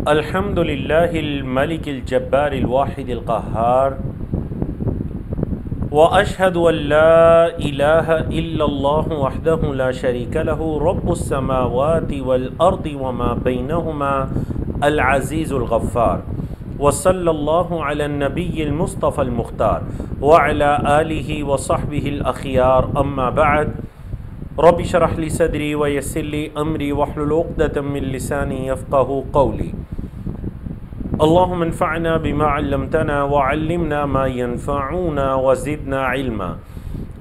अल्हम्दुलिल्लाहिल मलिकिल जब्बारिल वाहिदिल क़हार व अशहदु अल्ला इलाहा इल्लल्लाहु वहदहु ला शरीका लहु रब्बुस समावाति वल अर्दि व मा बैनहुमा अल अज़ीज़ुल गफ़्फ़ार व सल्लल्लाहु अला नबिय्यिल मुस्तफ़ल मुख्तार व अला आलिहि व सहबिहिल अख़ियार अम्मा बअद रब्बि शरह ली सदरी व यस्सिर ली अमरी वहलुल उक़दतम मिन लिसानी यफ़क़हू क़ौली। अल्लाहुम्मा अन्फ़अना बिमा अल्लमतना व अल्लिमना मा यनफ़अूना व ज़िदना इल्मा।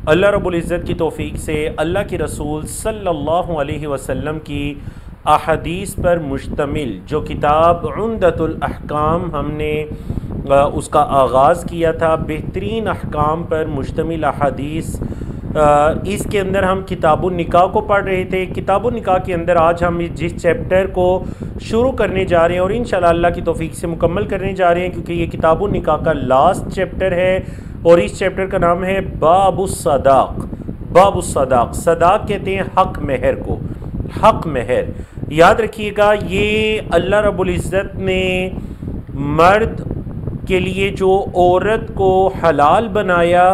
अल्लाह रब्बुल इज़्ज़त की तौफ़ीक़ से अल्लाह के रसूल सल्लल्लाहु अलैहि वसल्लम की अहादीस पर मुश्तमिल जो किताब उम्दतुल अहकाम हमने उसका आगाज़ किया था, बेहतरीन अहकाम पर मुश्तमिल अहादीस। इसके अंदर हम किताबुन निकाह को पढ़ रहे थे। किताबुन निकाह के अंदर आज हम जिस चैप्टर को शुरू करने जा रहे हैं और इंशाअल्लाह अल्लाह की तौफीक से मुकम्मल करने जा रहे हैं, क्योंकि ये किताबुन निकाह का लास्ट चैप्टर है और इस चैप्टर का नाम है बाबुस सदाक़। बाबुस सदाक़, सदाक़ कहते हैं हक़ महर को, हक़ महर। याद रखिएगा, ये अल्लाह रब्बुल इज़्ज़त ने मर्द के लिए जो औरत को हलाल बनाया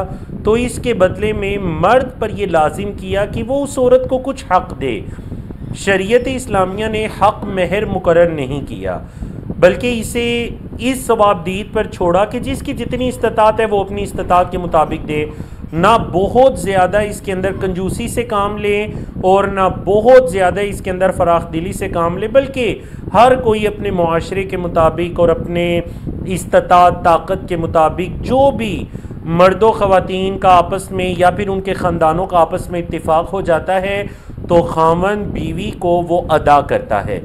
तो इसके बदले में मर्द पर यह लाजिम किया कि वो उस औरत को कुछ हक़ दे। शरीयत इस्लामिया ने हक़ महर मुकर्रर नहीं किया, बल्कि इसे इस सवाबदीद पर छोड़ा कि जिसकी जितनी इस्तात है वो अपनी इस्तात के मुताबिक दे। ना बहुत ज़्यादा इसके अंदर कंजूसी से काम लें और ना बहुत ज़्यादा इसके अंदर फराख दिली से काम लें, बल्कि हर कोई अपने मुआशरे के मुताबिक और अपने इस्तात ताकत के मुताबिक जो भी मर्दों ख़वातीन का आपस में या फिर उनके ख़ानदानों का आपस में इत्तिफ़ाक़ हो जाता है तो ख़ावंद बीवी को वो अदा करता है।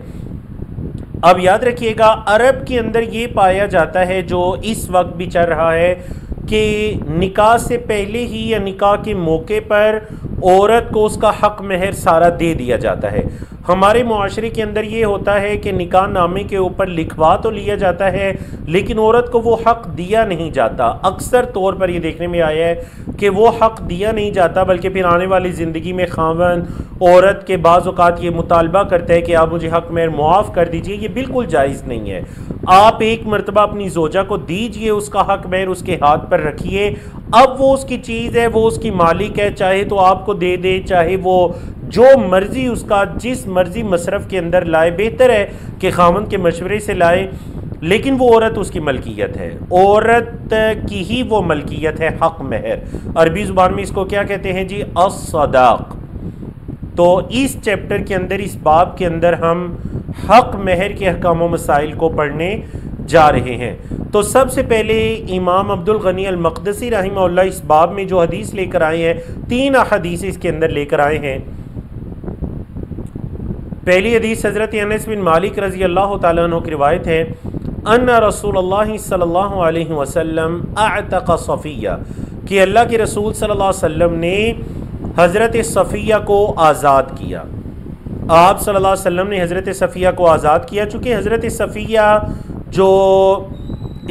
अब याद रखिएगा, अरब के अंदर ये पाया जाता है, जो इस वक्त भी चल रहा है, कि निकाह से पहले ही या निकाह के मौके पर औरत को उसका हक़ महर सारा दे दिया जाता है। हमारे मुआशरे के अंदर ये होता है कि निकाह नामे के ऊपर लिखवा तो लिया जाता है, लेकिन औरत को वो हक़ दिया नहीं जाता। अक्सर तौर पर ये देखने में आया है कि वो हक़ दिया नहीं जाता, बल्कि फिर आने वाली ज़िंदगी में खावंद औरत के बाज़ औक़ात ये मुतालबा करता है कि आप मुझे हक़ महर मुआफ़ कर दीजिए। ये बिल्कुल जायज़ नहीं है। आप एक मरतबा अपनी ज़ौजा को दीजिए, उसका हक़ महर उसके हाथ पर रखिए। अब वो उसकी चीज़ है, वो उसकी मालिक है, चाहे तो आपको दे दे, चाहे वो जो मर्ज़ी उसका जिस मर्ज़ी मसरफ़ के अंदर लाए। बेहतर है कि खामन के मशवरे से लाए, लेकिन वो औरत उसकी मलकियत है, औरत की ही वो मलकियत है हक़ महर। अरबी ज़ुबान में इसको क्या कहते हैं जी? अस्सदाक़। तो इस चैप्टर के अंदर, इस बाब के अंदर हम हक़ महर के अहकाम व मसाइल को पढ़ने जा रहे हैं। तो सबसे पहले इमाम अब्दुल गनी अल मक़दसी रहमहुल्लाह इस बाब में जो हदीस लेकर आए हैं, 3 हदीस इसके अंदर लेकर आए हैं। पहली हदीस हज़रत अनस बिन मालिक रज़ी अल्लाह तआला अन्हु की रिवायत है, अन्ना रसूलुल्लाह सल्लल्लाहु अलैहि वसल्लम अअतक़ सफ़िया, कि अल्लाह के रसूल सल्लल्लाहु अलैहि वसल्लम ने हज़रत सफ़िया को आज़ाद किया। आप सल्लल्लाहु अलैहि वसल्लम ने हज़रत सफ़िया को आज़ाद किया, चूँकि हज़रत सफ़िया जो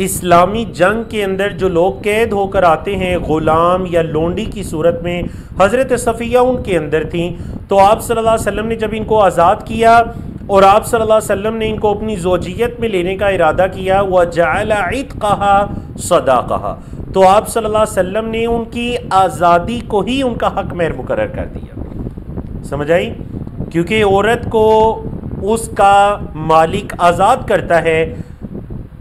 इस्लामी जंग के अंदर जो लोग कैद होकर आते हैं ग़ुलाम या लोंडी की सूरत में, हज़रत सफ़िया उनके अंदर थी। तो आप सल्लल्लाहु अलैहि वसल्लम ने जब इनको आज़ाद किया और आप सल्लल्लाहु अलैहि वसल्लम ने इनको अपनी ज़ौजियत में लेने का इरादा किया, व जअल इत्क़हा सदाक़हा, तो आप सल्लल्लाहु अलैहि वसल्लम ने उनकी आज़ादी को ही उनका हक़ महर मुकर्रर कर दिया। समझ आई? क्योंकि औरत को उसका मालिक आज़ाद करता है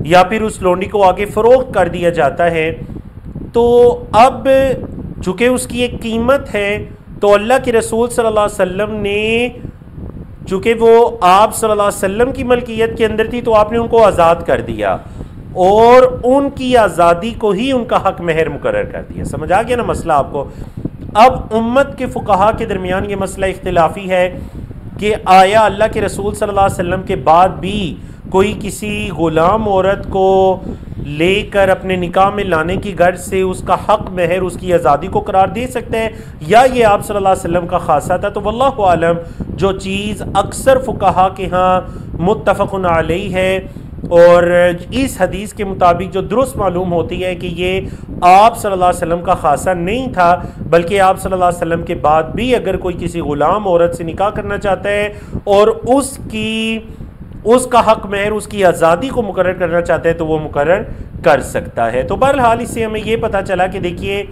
या फिर उस लोंडी को आगे फ़रोख्त कर दिया जाता है, तो अब चूँकि उसकी एक कीमत है, तो अल्लाह के रसूल सल्लल्लाहु अलैहि वसल्लम ने, चूँकि वो आप सल्लल्लाहु अलैहि वसल्लम की मलकियत के अंदर थी, तो आपने उनको आज़ाद कर दिया और उनकी आज़ादी को ही उनका हक़ महर मुकर्रर कर दिया। समझ आ गया ना मसला आपको? अब उम्मत के फ़ुक़हा के दरमियान ये मसला इख्तिलाफ़ी है कि आया अल्लाह के रसूल सल्लल्लाहु अलैहि वसल्लम के बाद भी कोई किसी ग़ुलाम औरत को लेकर अपने निकाह में लाने की गर्ज से उसका हक़ महर, उसकी आज़ादी को करार दे सकता है, या ये आप सल्लल्लाहु अलैहि वसल्लम का ख़ासा था? तो वल्लाहु आलम, जो चीज़ अक्सर फ़ुक़हा के यहाँ मुत्तफ़क़ुन अलैहि है और इस हदीस के मुताबिक जो दुरुस्त मालूम होती है कि ये आप सल्लल्लाहु अलैहि वसल्लम का ख़ासा नहीं था, बल्कि आप सल्लल्लाहु अलैहि वसल्लम के बाद भी अगर कोई किसी ग़ुलाम औरत से निकाह करना चाहता है और उसकी उसका हक महर उसकी आज़ादी को मुकर्रर करना चाहता है तो वो मुकर्रर कर सकता है। तो बहरहाल इससे हमें ये पता चला कि देखिए,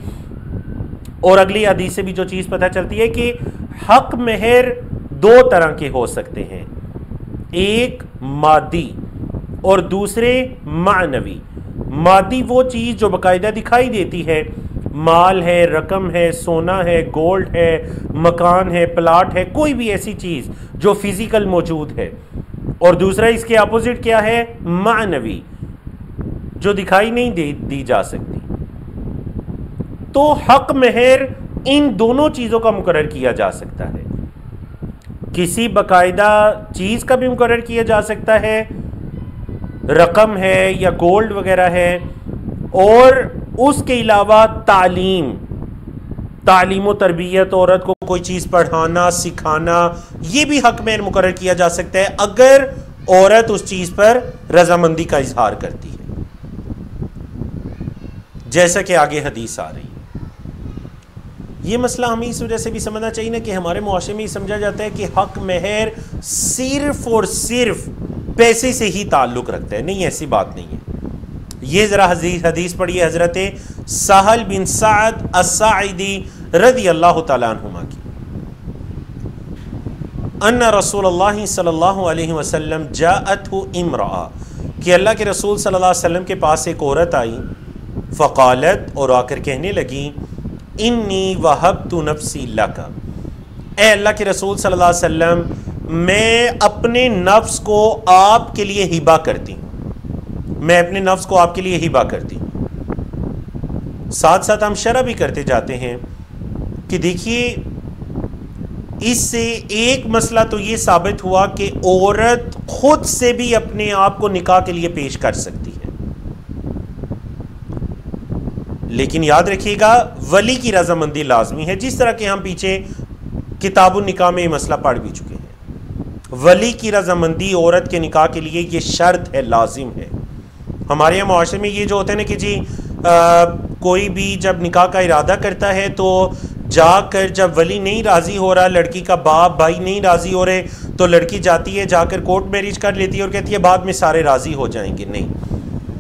और अगली हदीस से भी जो चीज़ पता चलती है कि हक महर दो तरह के हो सकते हैं, एक मादी और दूसरे मानवी। मादी वो चीज़ जो बाकायदा दिखाई देती है, माल है, रकम है, सोना है, गोल्ड है, मकान है, प्लाट है, कोई भी ऐसी चीज़ जो फिजिकल मौजूद है। और दूसरा इसके अपोजिट क्या है, मानवी, जो दिखाई नहीं दी जा सकती। तो हक महर इन दोनों चीज़ों का मुकर्रर किया जा सकता है। किसी बाकायदा चीज़ का भी मुकर्रर किया जा सकता है, रकम है या गोल्ड वगैरह है, और उसके अलावा तालीम व तरबियत, औरत को कोई चीज़ पढ़ाना सिखाना, ये भी हक महर मुकर्रर किया जा सकता है अगर औरत उस चीज़ पर रजामंदी का इजहार करती है, जैसा कि आगे हदीस आ रही है। ये मसला हमें इस वजह से भी समझना चाहिए ना कि हमारे मुआशरे में ये समझा जाता है कि हक महर सिर्फ और सिर्फ पैसे से ही ताल्लुक़ रखता है। नहीं, ऐसी बात नहीं है। ये ज़रा हदीस पढ़िए हज़रत सहल बिन सअद अस्साइदी रज़ी अल्लाह तआला अन्हुमा की। अन्ना रसूलुल्लाह सल्लल्लाहु अलैहि वसल्लम जाअतहु इम्रअ, कि अल्लाह के रसूल सल्लल्लाहु अलैहि वसल्लम के पास एक औरत आई, फ़क़ालत, और आकर कहने लगी, इन्नी वहब्तु नफ्सी लका, ए अल्लाह के रसूल सल्लल्लाहु अलैहि वसल्लम, मैं अपने नफ्स को आपके लिए हिबा करती हूँ, मैं अपने नफ्स को आपके लिए हिबा करती हूँ। साथ साथ हम शरह भी करते जाते हैं कि देखिए, इससे एक मसला तो ये साबित हुआ कि औरत खुद से भी अपने आप को निकाह के लिए पेश कर सकती है, लेकिन याद रखिएगा वली की रजामंदी लाजमी है, जिस तरह के हम पीछे किताबुल निकाह में ये मसला पढ़ भी चुके हैं। वली की रजामंदी औरत के निकाह के लिए ये शर्त है, लाजिम है। हमारे यहाँ मुआशरे में ये जो होता है ना कि जी कोई भी जब निकाह का इरादा करता है तो जाकर, जब वली नहीं राज़ी हो रहा, लड़की का बाप भाई नहीं राज़ी हो रहे, तो लड़की जाती है, जाकर कोर्ट मैरिज कर लेती है और कहती है बाद में सारे राज़ी हो जाएंगे। नहीं,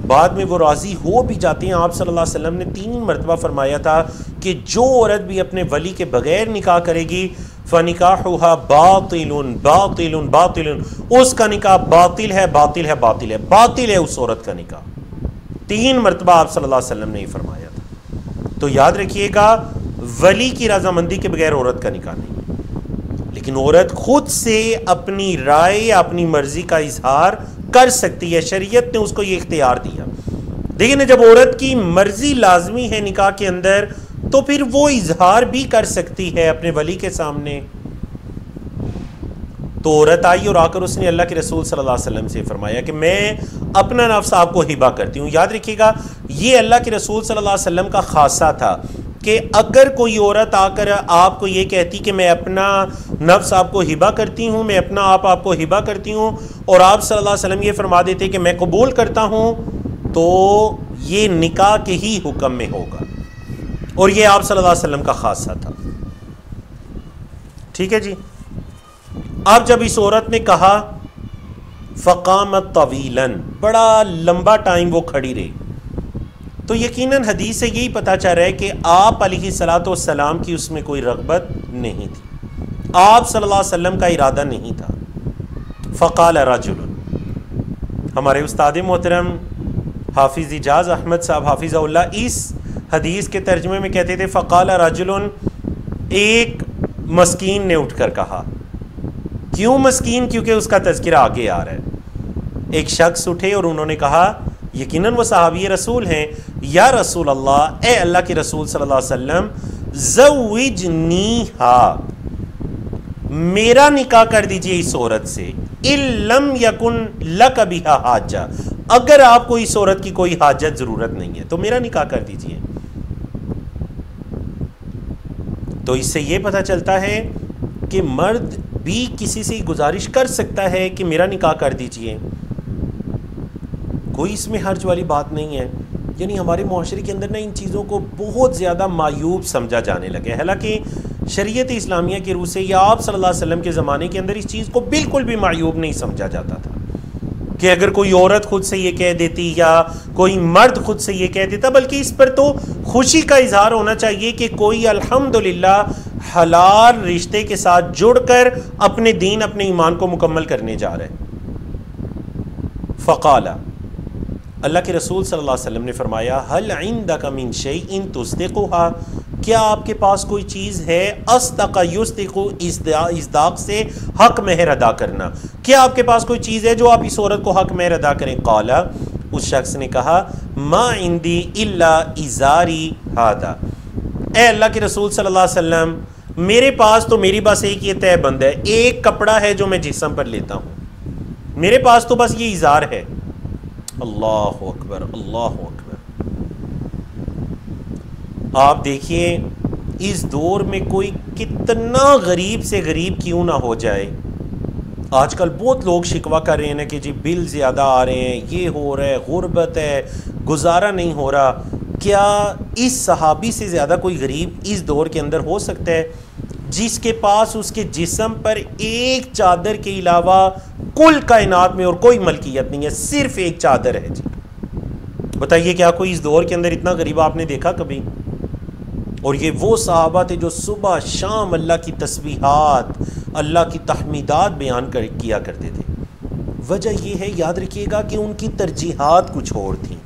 बाद में वो राज़ी हो भी जाती हैं। आप सल्लल्लाहु अलैहि वसल्लम ने 3 मरतबा फरमाया था कि जो औरत भी अपने वली के बगैर निकाह करेगी, फ़निकाहुहा बातिलुन बातिलुन बातिलुन, उसका निकाह बातिल है, बातिल है, बातिल है, बातिल है उस औरत का निकाह। 3 मरतबा आप सल्लल्लाहु अलैहि वसल्लम ने फरमाया था। तो याद रखिएगा, वली की रजामंदी के बगैर औरत का निकाह नहीं, लेकिन औरत खुद से अपनी राय या अपनी मर्जी का इजहार कर सकती है। शरीयत ने उसको ये इख्तियार दिया। देखिए, जब औरत की मर्जी लाजमी है निकाह के अंदर, तो फिर वो इजहार भी कर सकती है अपने वली के सामने। तो औरत आई और आकर उसने अल्लाह के रसूल सल्लल्लाहु अलैहि वसल्लम से फरमाया कि मैं अपना नफ्स आपको हिबा करती हूँ। याद रखिएगा, ये अल्लाह के रसूल सल्लल्लाहु अलैहि वसल्लम का खासा था कि अगर कोई औरत आकर आपको ये कहती कि मैं अपना नफ्स आपको हिबा करती हूँ, मैं अपना आप आपको हिबा करती हूँ, और आप सल्लल्लाहु अलैहि वसल्लम ये फरमा देते कि मैं कबूल करता हूँ, तो ये निकाह के ही हुक्म में होगा, और ये आप सल्लल्लाहु अलैहि वसल्लम का खासा था। ठीक है जी। अब जब इस औरत ने कहा, फ़क़ामत तवीलन, बड़ा लंबा टाइम वो खड़ी रही, तो यकीनन हदीस से यही पता चल रहा है कि आप अलैहिस्सलातु वस्सलाम की उसमें कोई रग़बत नहीं थी, आप सल्लल्लाहु अलैहि वसल्लम का इरादा नहीं था। फ़क़ाल रजुलन, हमारे उस्ताद मोहतरम हाफिज़ इजाज़ अहमद साहब हाफिज़हुल्लाह इस हदीस के तर्जुमे में कहते थे, फ़क़ाल रजुलन, एक मस्कीन ने उठकर कहा। क्यों मस्कीन? क्योंकि उसका तज़किरा आगे आ रहा है। एक शख्स उठे और उन्होंने कहा, यकीनन वो सहाबी रसूल हैं, या रसूल अल्लाह, ए अल्लाह के रसूल सल्लल्लाहु अलैहि वसल्लम, ज़व्विजनीहा, मेरा निकाह कर दीजिए इस औरत से, इल्लम यकुन लक बिहा हाजा, अगर आपको इस औरत की कोई हाजत ज़रूरत नहीं है तो मेरा निकाह कर दीजिए। तो इससे ये पता चलता है कि मर्द भी किसी से गुजारिश कर सकता है कि मेरा निकाह कर दीजिए, कोई इसमें हर्ज वाली बात नहीं है। यानी हमारे मुआशरे के अंदर ना इन चीज़ों को बहुत ज़्यादा मायूब समझा जाने लगे। हालांकि शरीयत इस्लामिया के रूह से या आप सल्लल्लाहु अलैहि वसल्लम के ज़माने के अंदर इस चीज़ को बिल्कुल भी मायूब नहीं समझा जाता था। कि अगर कोई औरत खुद से ये कह देती या कोई मर्द खुद से ये कह देता, बल्कि इस पर तो खुशी का इजहार होना चाहिए कि कोई अल्हम्दुलिल्लाह हलाल रिश्ते के साथ जुड़कर अपने दीन, अपने ईमान को मुकम्मल करने जा रहे हैं। फ़क़ाला, अल्लाह के रसूल सल्लल्लाहु अलैहि वसल्लम ने फरमाया, हल इंदका मिन शैइन तुस्दिकुहा, क्या आपके पास कोई चीज़ है, अस्दक़ा युस्दिकु इस्दाक़ से हक महर अदा करना, क्या आपके पास कोई चीज़ है जो आप इस औरत को हक महर अदा करें? क़ाला, उस शख्स ने कहा, मा इंदी इल्ला इज़ारी हादा, ए अल्लाह के रसूल सल्लल्लाहु अलैहि वसल्लम, मेरे पास तो मेरी बस एक ये तहबंद है, एक कपड़ा है जो मैं जिस्म पर लेता हूँ, मेरे पास तो बस ये इज़ार है। अल्लाहु अकबर, अल्लाहु अकबर। आप देखिए इस दौर में कोई कितना गरीब से गरीब क्यों ना हो जाए, आजकल बहुत लोग शिकवा कर रहे हैं ना कि जी बिल ज़्यादा आ रहे हैं, ये हो रहा है, गुर्बत है, गुजारा नहीं हो रहा। क्या इस सहाबी से ज़्यादा कोई गरीब इस दौर के अंदर हो सकता है, जिसके पास उसके जिस्म पर एक चादर के अलावा कुल कायनात में और कोई मलकियत नहीं है, सिर्फ एक चादर है जी? बताइए, क्या कोई इस दौर के अंदर इतना गरीब आपने देखा कभी? और ये वो सहाबा थे जो सुबह शाम अल्लाह की तस्बीहात, अल्लाह की तहमीदात बयान किया करते थे। वजह यह है, याद रखिएगा, कि उनकी तरजीहात कुछ और थी,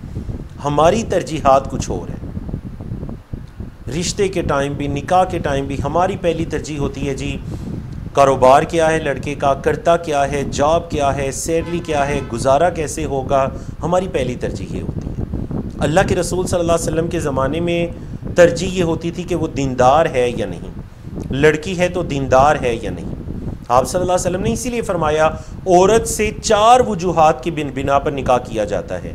हमारी तरजीहात कुछ और है। रिश्ते के टाइम भी, निकाह के टाइम भी हमारी पहली तरजीह होती है जी कारोबार क्या है लड़के का, करता क्या है, जॉब क्या है, सैलरी क्या है, गुजारा कैसे होगा, हमारी पहली तरजीह ये होती है। अल्लाह के रसूल सल्लल्लाहु अलैहि वसल्लम के ज़माने में तरजीह ये होती थी कि वो दीनदार है या नहीं, लड़की है तो दीनदार है या नहीं। आप सल्लल्लाहु अलैहि वसल्लम ने इसीलिए फरमाया, औरत से 4 वजूहात की बिना पर निकाह किया जाता है,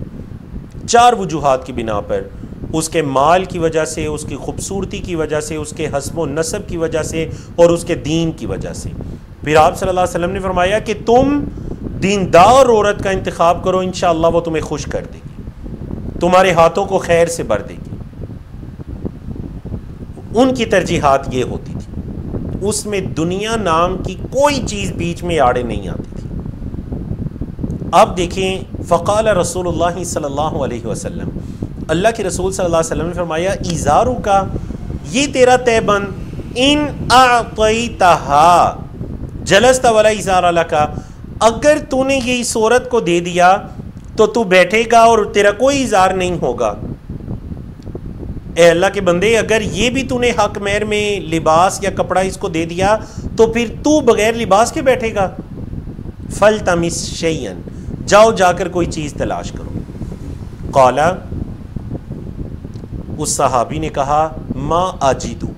4 वजूहात की बिना पर, उसके माल की वजह से, उसकी खूबसूरती की वजह से, उसके हस्ब नसब की वजह से और उसके दीन की वजह से। फिर आप सल्लल्लाहु अलैहि वसल्लम ने फरमाया कि तुम दीनदार औरत का इंतखाब करो, इंशाअल्लाह वो तुम्हें खुश कर देगी, तुम्हारे हाथों को खैर से भर देगी। उनकी तरजीहात ये होती थी, उसमें दुनिया नाम की कोई चीज़ बीच में आड़े नहीं आती थी। अब देखें, फ़क़ाल रसूलुल्लाह सल्लल्लाहु अलैहि वसल्लम, अल्लाह के रसूल सल्लल्लाहु अलैहि वसल्लम ने फरमाया, इज़ारू का, ये तेरा तहबंद, इन आतैतहा जलस्ता वाला इज़ार अला का, अगर तूने ये इस औरत को दे दिया तो तू बैठेगा और तेरा कोई इज़ार नहीं होगा। ए अल्लाह के बंदे, अगर ये भी तूने हक महर में लिबास या कपड़ा इसको दे दिया तो फिर तू बगैर लिबास के बैठेगा। फल तमिस शैयन, जाओ जाकर कोई चीज़ तलाश करो। क़ाला, उस सहाबी ने कहा, मा आजिदू।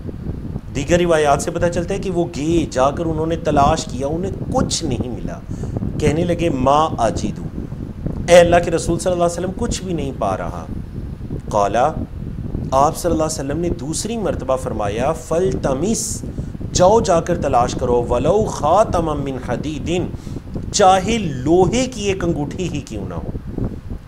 दीगर रिवायात से पता चलता है कि वो गए, जाकर उन्होंने तलाश किया, उन्हें कुछ नहीं मिला। कहने लगे, मा आजिदू, ए अल्लाह के रसूल सल्लल्लाहु अलैहि वसल्लम कुछ भी नहीं पा रहा। क़ाला, आप सल्लल्लाहु अलैहि वसल्लम ने दूसरी मरतबा फरमाया, फल तमिस, जाओ जाकर तलाश करो, वलौ खातम मिन हदीदिन, चाहे लोहे की एक अंगूठी ही क्यों ना हो,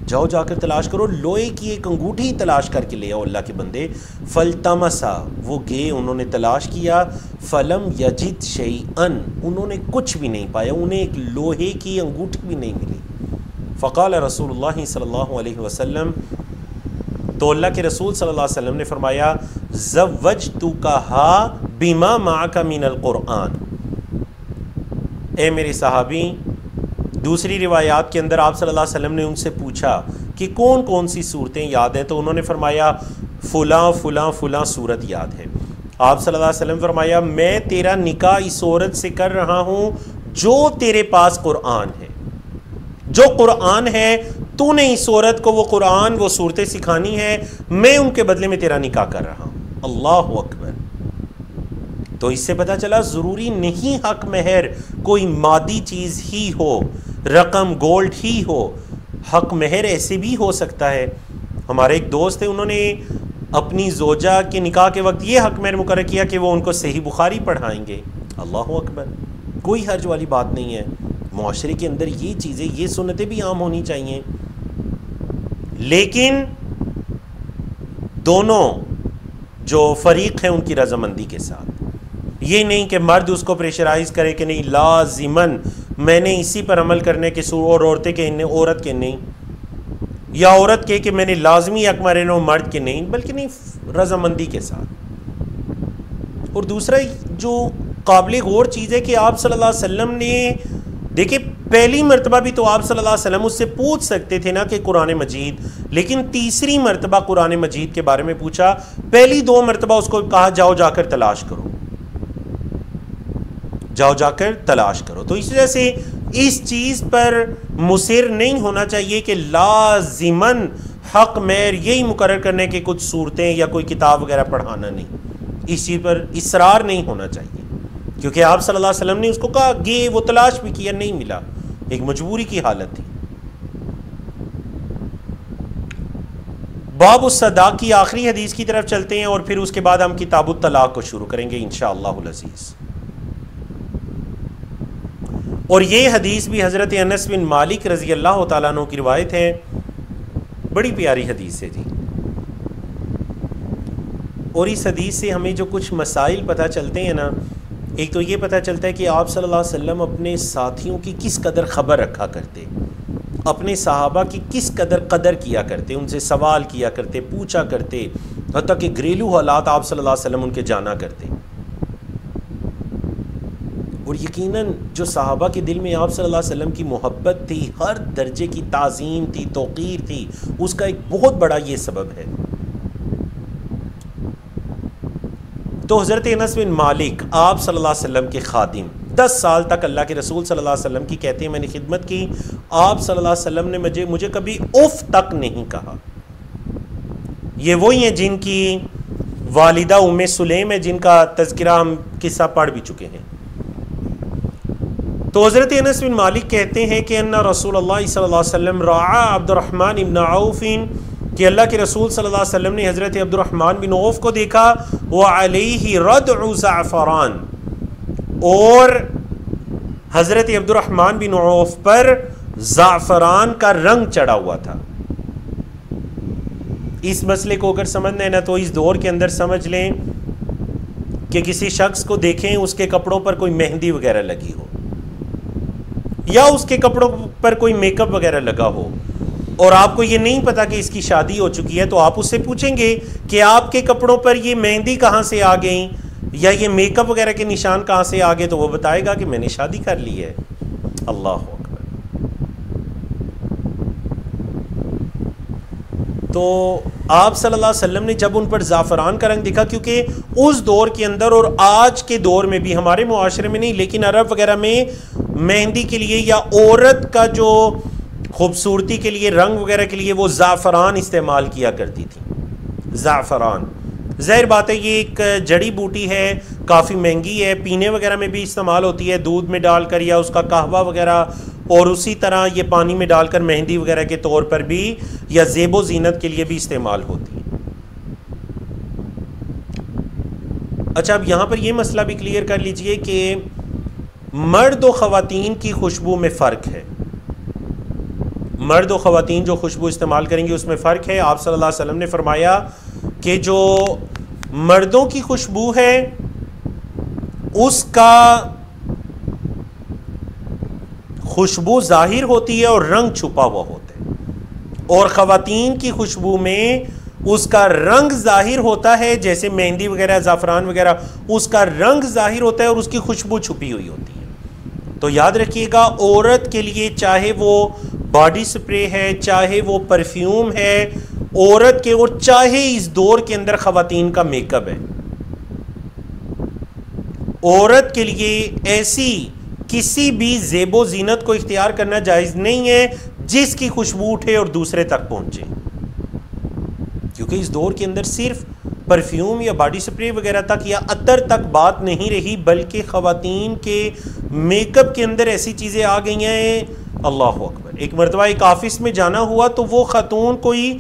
जाओ जाकर तलाश करो, लोहे की एक अंगूठी तलाश करके ले आओ अल्लाह के बंदे। फल तमसा, वो गए, उन्होंने तलाश किया, फलम यजिद शैअन, उन्होंने कुछ भी नहीं पाया, उन्हें एक लोहे की अंगूठी भी नहीं मिली। फ़क़ाल रसूलुल्लाह सल्लल्लाहु अलैहि वसल्लम, तो अल्लाह के रसूल सल्लल्लाहु अलैहि वसल्लम ने फरमाया, ज़व्वजतुकहा बिमा माअका मिनल क़ुरआन। ए मेरे सहाबी, दूसरी रिवायात के अंदर आप सल्लल्लाहु अलैहि वसल्लम ने उनसे पूछा कि कौन कौन सी सूरतें याद हैं, तो उन्होंने फरमाया, फ़ुलां फ़ुलां फ़ुलां सूरत याद है। आप सल्लल्लाहु अलैहि वसल्लम फरमाया, मैं तेरा निकाह इस औरत से कर रहा हूँ जो तेरे पास कुरान है, जो कुरान है, तूने इस औरत को वो कुरान, वो सूरतें सिखानी है, मैं उनके बदले में तेरा निकाह कर रहा हूँ। अल्लाहु अकबर। तो इससे पता चला ज़रूरी नहीं हक महर कोई मादी चीज़ ही हो, रकम गोल्ड ही हो, हक महर ऐसे भी हो सकता है। हमारे एक दोस्त थे, उन्होंने अपनी जोजा के निकाह के वक्त ये हक महर मुकर्रर किया कि वो उनको सही बुखारी पढ़ाएंगे। अल्लाहु अकबर, कोई हर्ज वाली बात नहीं है। मुआशरे के अंदर ये चीज़ें, ये सुन्नतें भी आम होनी चाहिए, लेकिन दोनों जो फरीक हैं उनकी रजामंदी के साथ। ये नहीं कि मर्द उसको प्रेशराइज करे कि नहीं लाजिमन मैंने इसी पर अमल करने के सूर, और औरतें के नहीं, औरत के नहीं, या औरत के कि मैंने लाजमी हक मारे नो मर्द के नहीं, बल्कि नहीं रजामंदी के साथ। और दूसरा जो काबिल गौर चीज़ है कि आप सल्लल्लाहु अलैहि वसल्लम ने, देखिए पहली मरतबा भी तो आप सल्लल्लाहु अलैहि वसल्लम उससे पूछ सकते थे ना कि कुरान मजीद, लेकिन तीसरी मरतबा कुरान मजीद के बारे में पूछा। पहली 2 मरतबा उसको कहा जाओ जाकर तलाश करो, जाओ जाकर तलाश करो। तो इस वजह से इस चीज़ पर मुसिर नहीं होना चाहिए कि लाजिमन हक मेर यही मुकर्रर करने के कुछ सूरतें या कोई किताब वगैरह पढ़ाना नहीं, इस चीज़ पर इसरार नहीं होना चाहिए, क्योंकि आप सल्लल्लाहु अलैहि वसल्लम ने उसको कहा गे, वो तलाश भी किया, नहीं मिला, एक मजबूरी की हालत थी। बाब उस सदाक की आखिरी हदीस की तरफ चलते हैं और फिर उसके बाद हम किताबुत तलाक को शुरू करेंगे इंशाअल्लाहुल अज़ीज़। और ये हदीस भी हज़रत अनस बिन मालिक रज़ी अल्लाह तआला अन्हु की रिवायत है, बड़ी प्यारी हदीस है जी। और इस हदीस से हमें जो कुछ मसाइल पता चलते हैं ना, एक तो ये पता चलता है कि आप सल्लल्लाहु अलैहि वसल्लम अपने साथियों की किस कदर ख़बर रखा करते, अपने सहाबा की किस कदर किया करते, उनसे सवाल किया करते, पूछा करते, हत्ता कि घरेलू हालात आप सल्लल्लाहु अलैहि वसल्लम उनके जाना करते। और यकीनन जो सहाबा के दिल में आप सल्लल्लाहु अलैहि वसल्लम की मोहब्बत थी, हर दर्जे की ताज़ीम थी, तौक़ीर थी, उसका एक बहुत बड़ा ये सबब है। तो हज़रत अनस बिन मालिक आप सल्लल्लाहु अलैहि वसल्लम के खादिम, 10 साल तक अल्लाह के रसूल सल्लल्लाहु अलैहि वसल्लम की कहते हैं मैंने खिदमत की, आप सल्लल्लाहु अलैहि वसल्लम ने मुझे कभी उफ तक नहीं कहा। ये वही हैं जिनकी वालिदा उम्मे सुलेम है, जिनका तज़किरा हम किस्सा पढ़ भी चुके हैं। तो हज़रत अनस बिन मालिक कहते हैं कि अन्ना रसूलुल्लाह सल्लल्लाहु अलैहि वसल्लम रआ अब्दुर्रहमान इब्न औफ़िन, कि अल्लाह के रसूल सल्लल्लाहु अलैहि वसल्लम ने हज़रत अब्दुर्रहमान बिन औफ़ को देखा, व अलैहि रदउ ज़अफ़रान, और हज़रत अब्दुर्रहमान बिन औफ़ पर ज़ाफ़रान का रंग चढ़ा हुआ था। इस मसले को अगर समझना है ना, तो इस दौर के अंदर समझ लें कि किसी शख्स को देखें उसके कपड़ों पर कोई मेहंदी वगैरह लगी हो, या उसके कपड़ों पर कोई मेकअप वगैरह लगा हो, और आपको ये नहीं पता कि इसकी शादी हो चुकी है, तो आप उससे पूछेंगे कि आपके कपड़ों पर ये मेहंदी कहाँ से आ गई, या ये मेकअप वगैरह के निशान कहाँ से आ गए, तो वो बताएगा कि मैंने शादी कर ली है। अल्लाह अकबर। तो आप सल्लल्लाहु अलैहि वसल्लम ने जब उन पर ज़ाफ़रान का रंग दिखा, क्योंकि उस दौर के अंदर और आज के दौर में भी, हमारे मुआशरे में नहीं लेकिन अरब वगैरह में, मेहंदी के लिए या औरत का जो खूबसूरती के लिए, रंग वगैरह के लिए, वो ज़ाफ़रान इस्तेमाल किया करती थी। ज़ाफ़रान ज़ाहिर बात है ये एक जड़ी बूटी है, काफ़ी महंगी है, पीने वगैरह में भी इस्तेमाल होती है, दूध में डालकर या उसका कहवा वगैरह, और उसी तरह ये पानी में डालकर मेहंदी वगैरह के तौर पर भी या ज़ेबो ज़ीनत के लिए भी इस्तेमाल होती है। अच्छा, अब यहाँ पर ये मसला भी क्लियर कर लीजिए कि मर्द और ख़वातीन की खुशबू में फ़र्क है। मर्द और ख़वातीन जो खुशबू इस्तेमाल करेंगे उसमें फ़र्क है। आप सल्लल्लाहु अलैहि वसल्लम ने फरमाया कि जो मर्दों की खुशबू है उसका खुशबू जाहिर होती है और रंग छुपा हुआ होता है, और ख़वातीन की खुशबू में उसका रंग जाहिर होता है, जैसे मेहंदी वगैरह, ज़ाफ़रान वगैरह, उसका रंग जाहिर होता है और उसकी खुशबू छुपी हुई होती है। तो याद रखिएगा, औरत के लिए चाहे वो बॉडी स्प्रे है, चाहे वो परफ्यूम है औरत के, और चाहे इस दौर के अंदर ख़वातीन का मेकअप है, औरत के लिए ऐसी किसी भी ज़ेबो ज़ीनत को इख्तियार करना जायज़ नहीं है जिसकी खुशबू उठे और दूसरे तक पहुंचे, क्योंकि इस दौर के अंदर सिर्फ परफ्यूम या बॉडी स्प्रे वगैरह तक या अतर तक बात नहीं रही, बल्कि ख़वातीन के मेकअप के अंदर ऐसी चीज़ें आ गई हैं। अल्लाह अकबर। एक मरतबा एक ऑफिस में जाना हुआ तो वो खातून कोई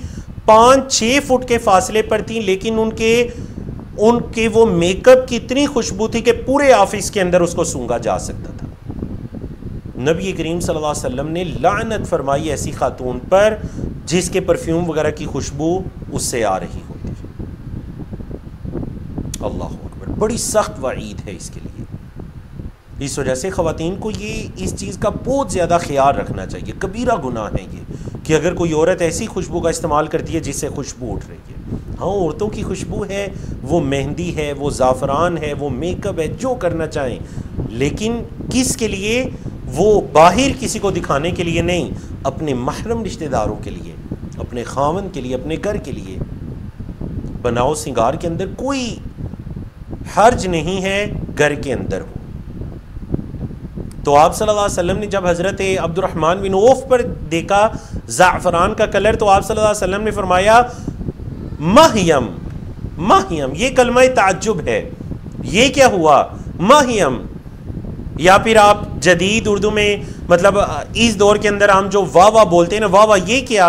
5-6 फुट के फासले पर थी, लेकिन उनके वो मेकअप की इतनी खुशबू थी कि पूरे ऑफिस के अंदर उसको सूंघा जा सकता था। नबी करीम सल्लल्लाहु अलैहि वसल्लम ने लानत फरमाई ऐसी खातून पर जिसके परफ्यूम वगैरह की खुशबू उससे आ रही होती है। अल्लाह अकबर। बड़ी सख्त वईद है इसके लिए। इस वजह से ख़वातीन को ये इस चीज़ का बहुत ज़्यादा ख्याल रखना चाहिए। कबीरा गुनाह है ये कि अगर कोई औरत ऐसी खुशबू का इस्तेमाल करती है जिससे खुशबू उठ रही है। हाँ, औरतों की खुशबू है, वो मेहंदी है, वो ज़ाफ़रान है, वो मेकअप है, जो करना चाहें, लेकिन किस के लिए? वो बाहर किसी को दिखाने के लिए नहीं, अपने महरम रिश्तेदारों के लिए, अपने खावन के लिए, अपने घर के लिए। बनाओ सिंगार के अंदर कोई हर्ज नहीं है, घर के अंदर हो। तो आप सल्लल्लाहु अलैहि वसल्लम ने जब हज़रत अब्दुर्रहमान बिन औफ पर देखा ज़ाफ़रान का कलर, तो आप सल्लल्लाहु अलैहि वसल्लम ने फरमाया माहियम, माहियम। ये कलमा ताज्जुब है, ये क्या हुआ? माहियम। या फिर आप जदीद उर्दू में, मतलब इस दौर के अंदर हम जो वाह वाह बोलते हैं ना, वाह वाह, ये क्या?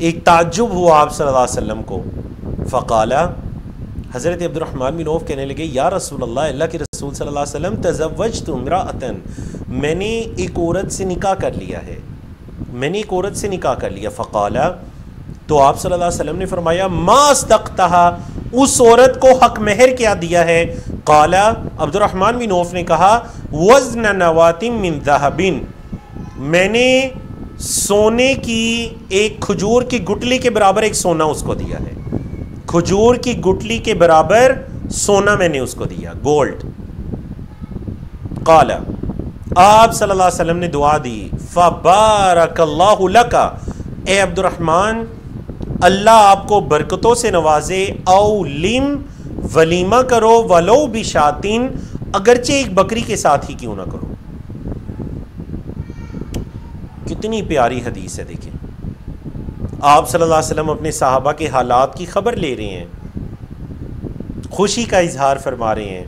एक ताज्जुब हुआ आप सल्लल्लाहु अलैहि वसल्लम को। फ़क़ाला, हज़रत अब्दुर्रहमान बिन औफ कहने लगे, या रसूल अल्लाह, अल्लाह के रसूल सल्लल्लाहु अलैहि वसल्लम, तज़व्वजतु इम्राअतन, मैंने एक औरत से निकाह कर लिया है, मैंने एक औरत से निकाह कर लिया। फ़क़ाला, तो आप सल्लल्लाहु अलैहि वसल्लम ने फरमाया, मा अस्तक़तहा, उस औरत को हक महर क्या दिया है? क़ाला, अब्दुर्रहमान बिन औफ ने कहा, वज़्न नवातिम मिन ज़हबिन, मैंने सोने की एक खजूर की गुठली के बराबर एक सोना उसको दिया है। खजूर की गुठली के बराबर सोना मैंने उसको दिया, गोल्ड। क़ाला, आप सल्लल्लाहु अलैहि वसल्लम ने दुआ दी, फ़बारकल्लाहु लका, ए अब्दुर्रहमान, अल्लाह आपको बरकतों से नवाजे। औ लिम, वलीमा करो, वलो बिशातिन, अगरचे एक बकरी के साथ ही क्यों ना करो। कितनी प्यारी हदीस है। देखिए, आप सल्लल्लाहु अलैहि वसल्लम अपने सहाबा के हालात की खबर ले रहे हैं, खुशी का इजहार फरमा रहे हैं,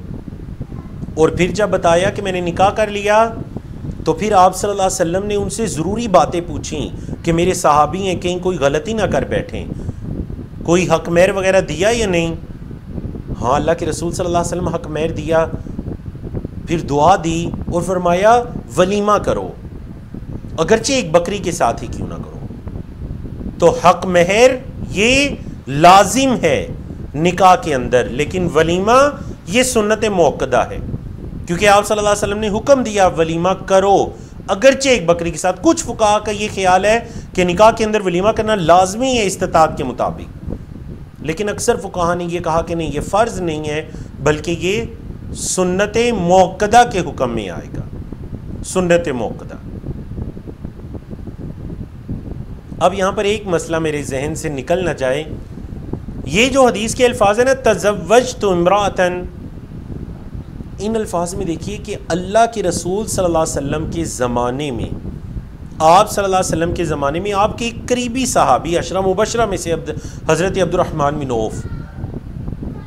और फिर जब बताया कि मैंने निकाह कर लिया, तो फिर आप सल्लल्लाहु अलैहि वसल्लम ने उनसे ज़रूरी बातें पूछी कि मेरे सहाबी हैं, कहीं कोई गलती ना कर बैठें, कोई हक महर वगैरह दिया या नहीं? हाँ, अल्लाह के रसूल सल्लल्लाहु अलैहि वसल्लम हक महर दिया। फिर दुआ दी और फरमाया वलीमा करो, अगरचे एक बकरी के साथ ही क्यों ना करो। तो हक महर ये लाजिम है निकाह के अंदर, लेकिन वलीमा ये सुन्नत मुअक्कदा है, क्योंकि आप सल्लल्लाहु अलैहि वसल्लम ने हुक्म दिया वलीमा करो, अगरचे एक बकरी के साथ। कुछ फुकाहा का ये ख्याल है कि निकाह के अंदर वलीमा करना लाजमी है इस्तिताअत के मुताबिक, लेकिन अक्सर फुकाहा ने यह कहा कि नहीं, ये फ़र्ज़ नहीं है, बल्कि ये सुन्नत मुअक्कदा के हुक्म में आएगा, सुन्नत मुअक्कदा। अब यहाँ पर एक मसला मेरे जहन से निकल ना जाए, ये जो हदीस के अल्फाज है ना, तज़व्वजतु इम्राअतन, इन अल्फाज में देखिए कि अल्लाह के रसूल सल्लल्लाहु अलैहि वसल्लम के ज़माने में, आप सल्लल्लाहु अलैहि वसल्लम के ज़माने में आपके एक करीबी सहाबी, अशरा मुबशरा में से हज़रत अब्दुर्रहमान बिन औफ,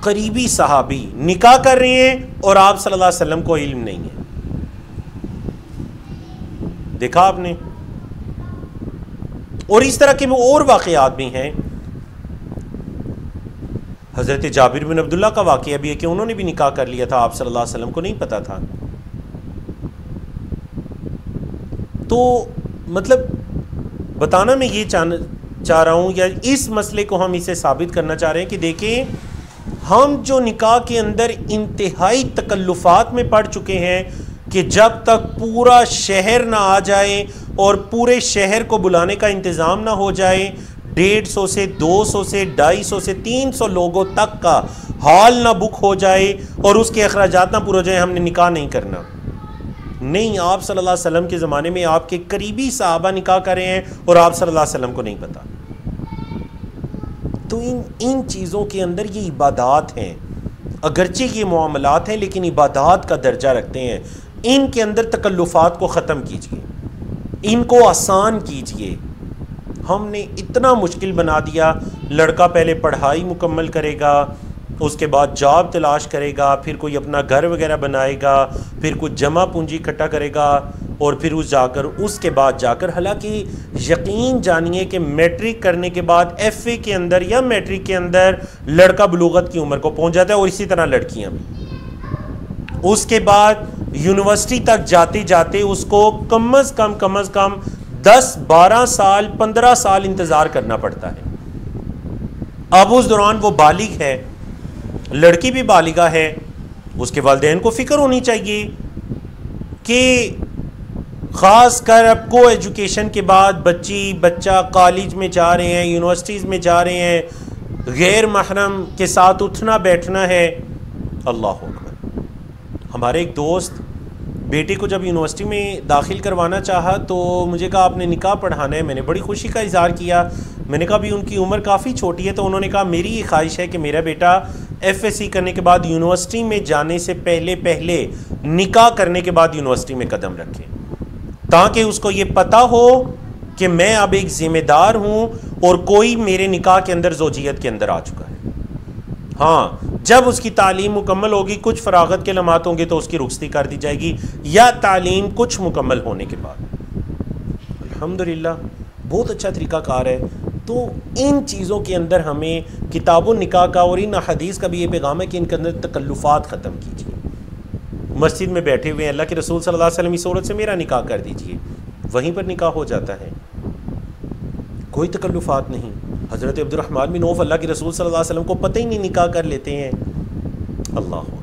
करीबी सहाबी निकाह कर रहे हैं और आप सल्लल्लाहु अलैहि वसल्लम को इल्म नहीं है। देखा आपने? और इस तरह के और वाक़यात भी हैं। हज़रत जाबिर बिन अब्दुल्ला का वाक़या भी है कि उन्होंने भी निकाह कर लिया था, आप सल्लल्लाहु अलैहि वसल्लम को नहीं पता था। तो मतलब बताना मैं ये चाह रहा हूँ, या इस मसले को हम इसे साबित करना चाह रहे हैं कि देखें, हम जो निकाह के अंदर इंतहाई तकल्लुफ़ात में पड़ चुके हैं कि जब तक पूरा शहर ना आ जाए और पूरे शहर को बुलाने का इंतज़ाम ना हो जाए, 150 से 200 से 250 से 300 लोगों तक का हॉल ना बुक हो जाए और उसके अखराजात ना पूरे हो जाए, हमने निकाह नहीं करना। नहीं, आप सल्लल्लाहु अलैहि वसल्लम के ज़माने में आपके करीबी सहाबा निकाह कर रहे हैं और आप सल्लल्लाहु अलैहि वसल्लम को नहीं पता। तो इन चीज़ों के अंदर ये इबादात हैं, अगरचे ये मामलात हैं, लेकिन इबादात का दर्जा रखते हैं। इनके अंदर तकल्लुफ़ात को ख़त्म कीजिए, इनको आसान कीजिए। हमने इतना मुश्किल बना दिया, लड़का पहले पढ़ाई मुकम्मल करेगा, उसके बाद जॉब तलाश करेगा, फिर कोई अपना घर वगैरह बनाएगा, फिर कुछ जमा पूंजी इकट्ठा करेगा, और फिर उसके बाद जाकर हालांकि यकीन जानिए कि मैट्रिक करने के बाद FA के अंदर या मैट्रिक के अंदर लड़का बुलूगत की उम्र को पहुंच जाता है, और इसी तरह लड़कियां भी। उसके बाद यूनिवर्सिटी तक जाते जाते उसको कम अज़ कम 10, 12 साल, 15 साल इंतज़ार करना पड़ता है। अब उस दौरान वो बालिग है, लड़की भी बालिगा है, उसके वालिदैन को फ़िक्र होनी चाहिए कि ख़ास कर अब को एजुकेशन के बाद बच्चा कॉलेज में जा रहे हैं, यूनिवर्सिटीज़ में जा रहे हैं, गैर महरम के साथ उठना बैठना है। अल्लाह अकबर। हमारे एक दोस्त बेटे को जब यूनिवर्सिटी में दाखिल करवाना चाहा तो मुझे कहा आपने निकाह पढ़ाना है। मैंने बड़ी खुशी का इज़हार किया। मैंने कहा भी उनकी उम्र काफ़ी छोटी है, तो उन्होंने कहा मेरी ये ख्वाहिश है कि मेरा बेटा FSC करने के बाद यूनिवर्सिटी में जाने से पहले निकाह करने के बाद यूनिवर्सिटी में कदम रखें, ताकि उसको ये पता हो कि मैं अब एक ज़िम्मेदार हूँ और कोई मेरे निकाह के अंदर ज़ौजियत के अंदर आ चुका है। हाँ, जब उसकी तालीम मुकम्मल होगी, कुछ फरागत के लम्हात होंगे तो उसकी रुखसती कर दी जाएगी, या तालीम कुछ मुकम्मल होने के बाद। अल्हम्दुलिल्लाह बहुत अच्छा तरीक़ाकार है। तो इन चीज़ों के अंदर हमें किताबुन निकाह का और इन हदीस का भी ये पैगाम है कि इनके अंदर तकल्लुफ़ात ख़त्म कीजिए। मस्जिद में बैठे हुए अल्लाह के रसूल सल्लल्लाहु अलैहि वसल्लम इस औरत से मेरा निकाह कर दीजिए, वहीं पर निकाह हो जाता है, कोई तकल्लुफ़ात नहीं। हज़रत अब्दुर्रहमान बिन औफ़ अल्लाह के रसूल सल्लल्लाहु अलैहि वसल्लम को पता ही नहीं, निकाह कर लेते हैं। अल्लाह अकबर।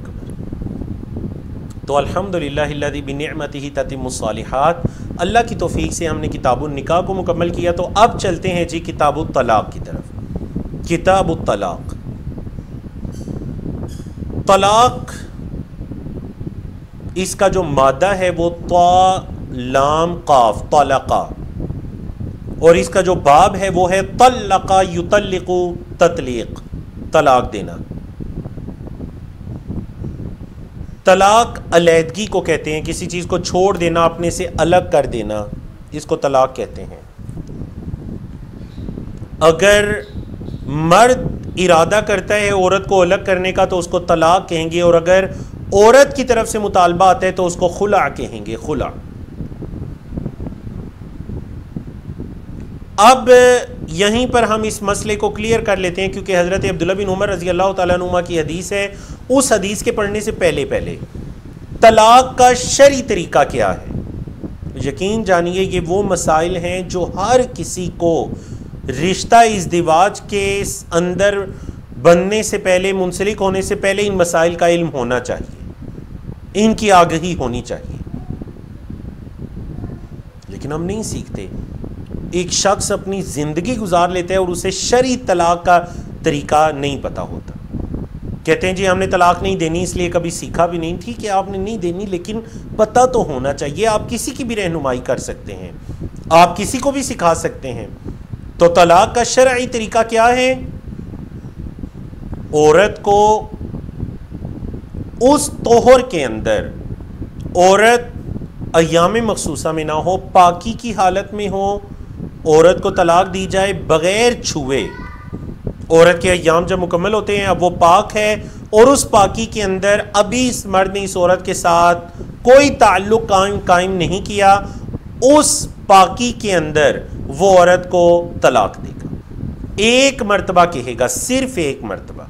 तो अल्हम्दुलिल्लाह अल्लज़ी बिनिअमतिही ततिम्मुस्सालिहात। अल्लाह की तौफ़ीक़ से हमने किताबुन निकाह को मुकम्मल किया। तो अब चलते हैं जी किताबुत तलाक़ की तरफ। किताबुत तलाक़, तलाक़ इसका जो मादा है वो ता लाम काफ तलक़ा, और इसका जो बाब है वो है तल्लक़ा युतल्लिक़ु तत्लीक़, तलाक देना। तलाक अलैदगी को कहते हैं, किसी चीज़ को छोड़ देना, अपने से अलग कर देना, इसको तलाक कहते हैं। अगर मर्द इरादा करता है औरत को अलग करने का तो उसको तलाक कहेंगे, और अगर औरत की तरफ से मुतालबा आता है तो उसको खुला कहेंगे, खुला। अब यहीं पर हम इस मसले को क्लियर कर लेते हैं, क्योंकि हज़रत अब्दुल्लाह बिन उमर रज़ी अल्लाह तआला अन्हुमा की हदीस है। उस हदीस के पढ़ने से पहले तलाक का शरई तरीका क्या है, यकीन जानिए ये वो मसाइल हैं जो हर किसी को रिश्ता इज़्दिवाज के अंदर बनने से पहले, मुंसलिक होने से पहले इन मसाइल का इल्म होना चाहिए, इनकी आगही होनी चाहिए, लेकिन हम नहीं सीखते। एक शख्स अपनी ज़िंदगी गुजार लेता है और उसे शरई तलाक का तरीका नहीं पता होता। कहते हैं जी हमने तलाक नहीं देनी इसलिए कभी सीखा भी नहीं। ठीक है, आपने नहीं देनी, लेकिन पता तो होना चाहिए। आप किसी की भी रहनुमाई कर सकते हैं, आप किसी को भी सिखा सकते हैं। तो तलाक का शरई तरीका क्या है? औरत को उस तोहर के अंदर, औरत अय्याम मखसूसा में ना हो, पाकी की हालत में हो, औरत को तलाक दी जाए बगैर छुए। औरत के अय्याम जब मुकम्मल होते हैं, अब वो पाक है और उस पाकी के अंदर अभी इस मर्द ने इस औरत के साथ कोई ताल्लुक कायम नहीं किया, उस पाकी के अंदर वो औरत को तलाक देगा। एक मर्तबा कहेगा, सिर्फ एक मर्तबा।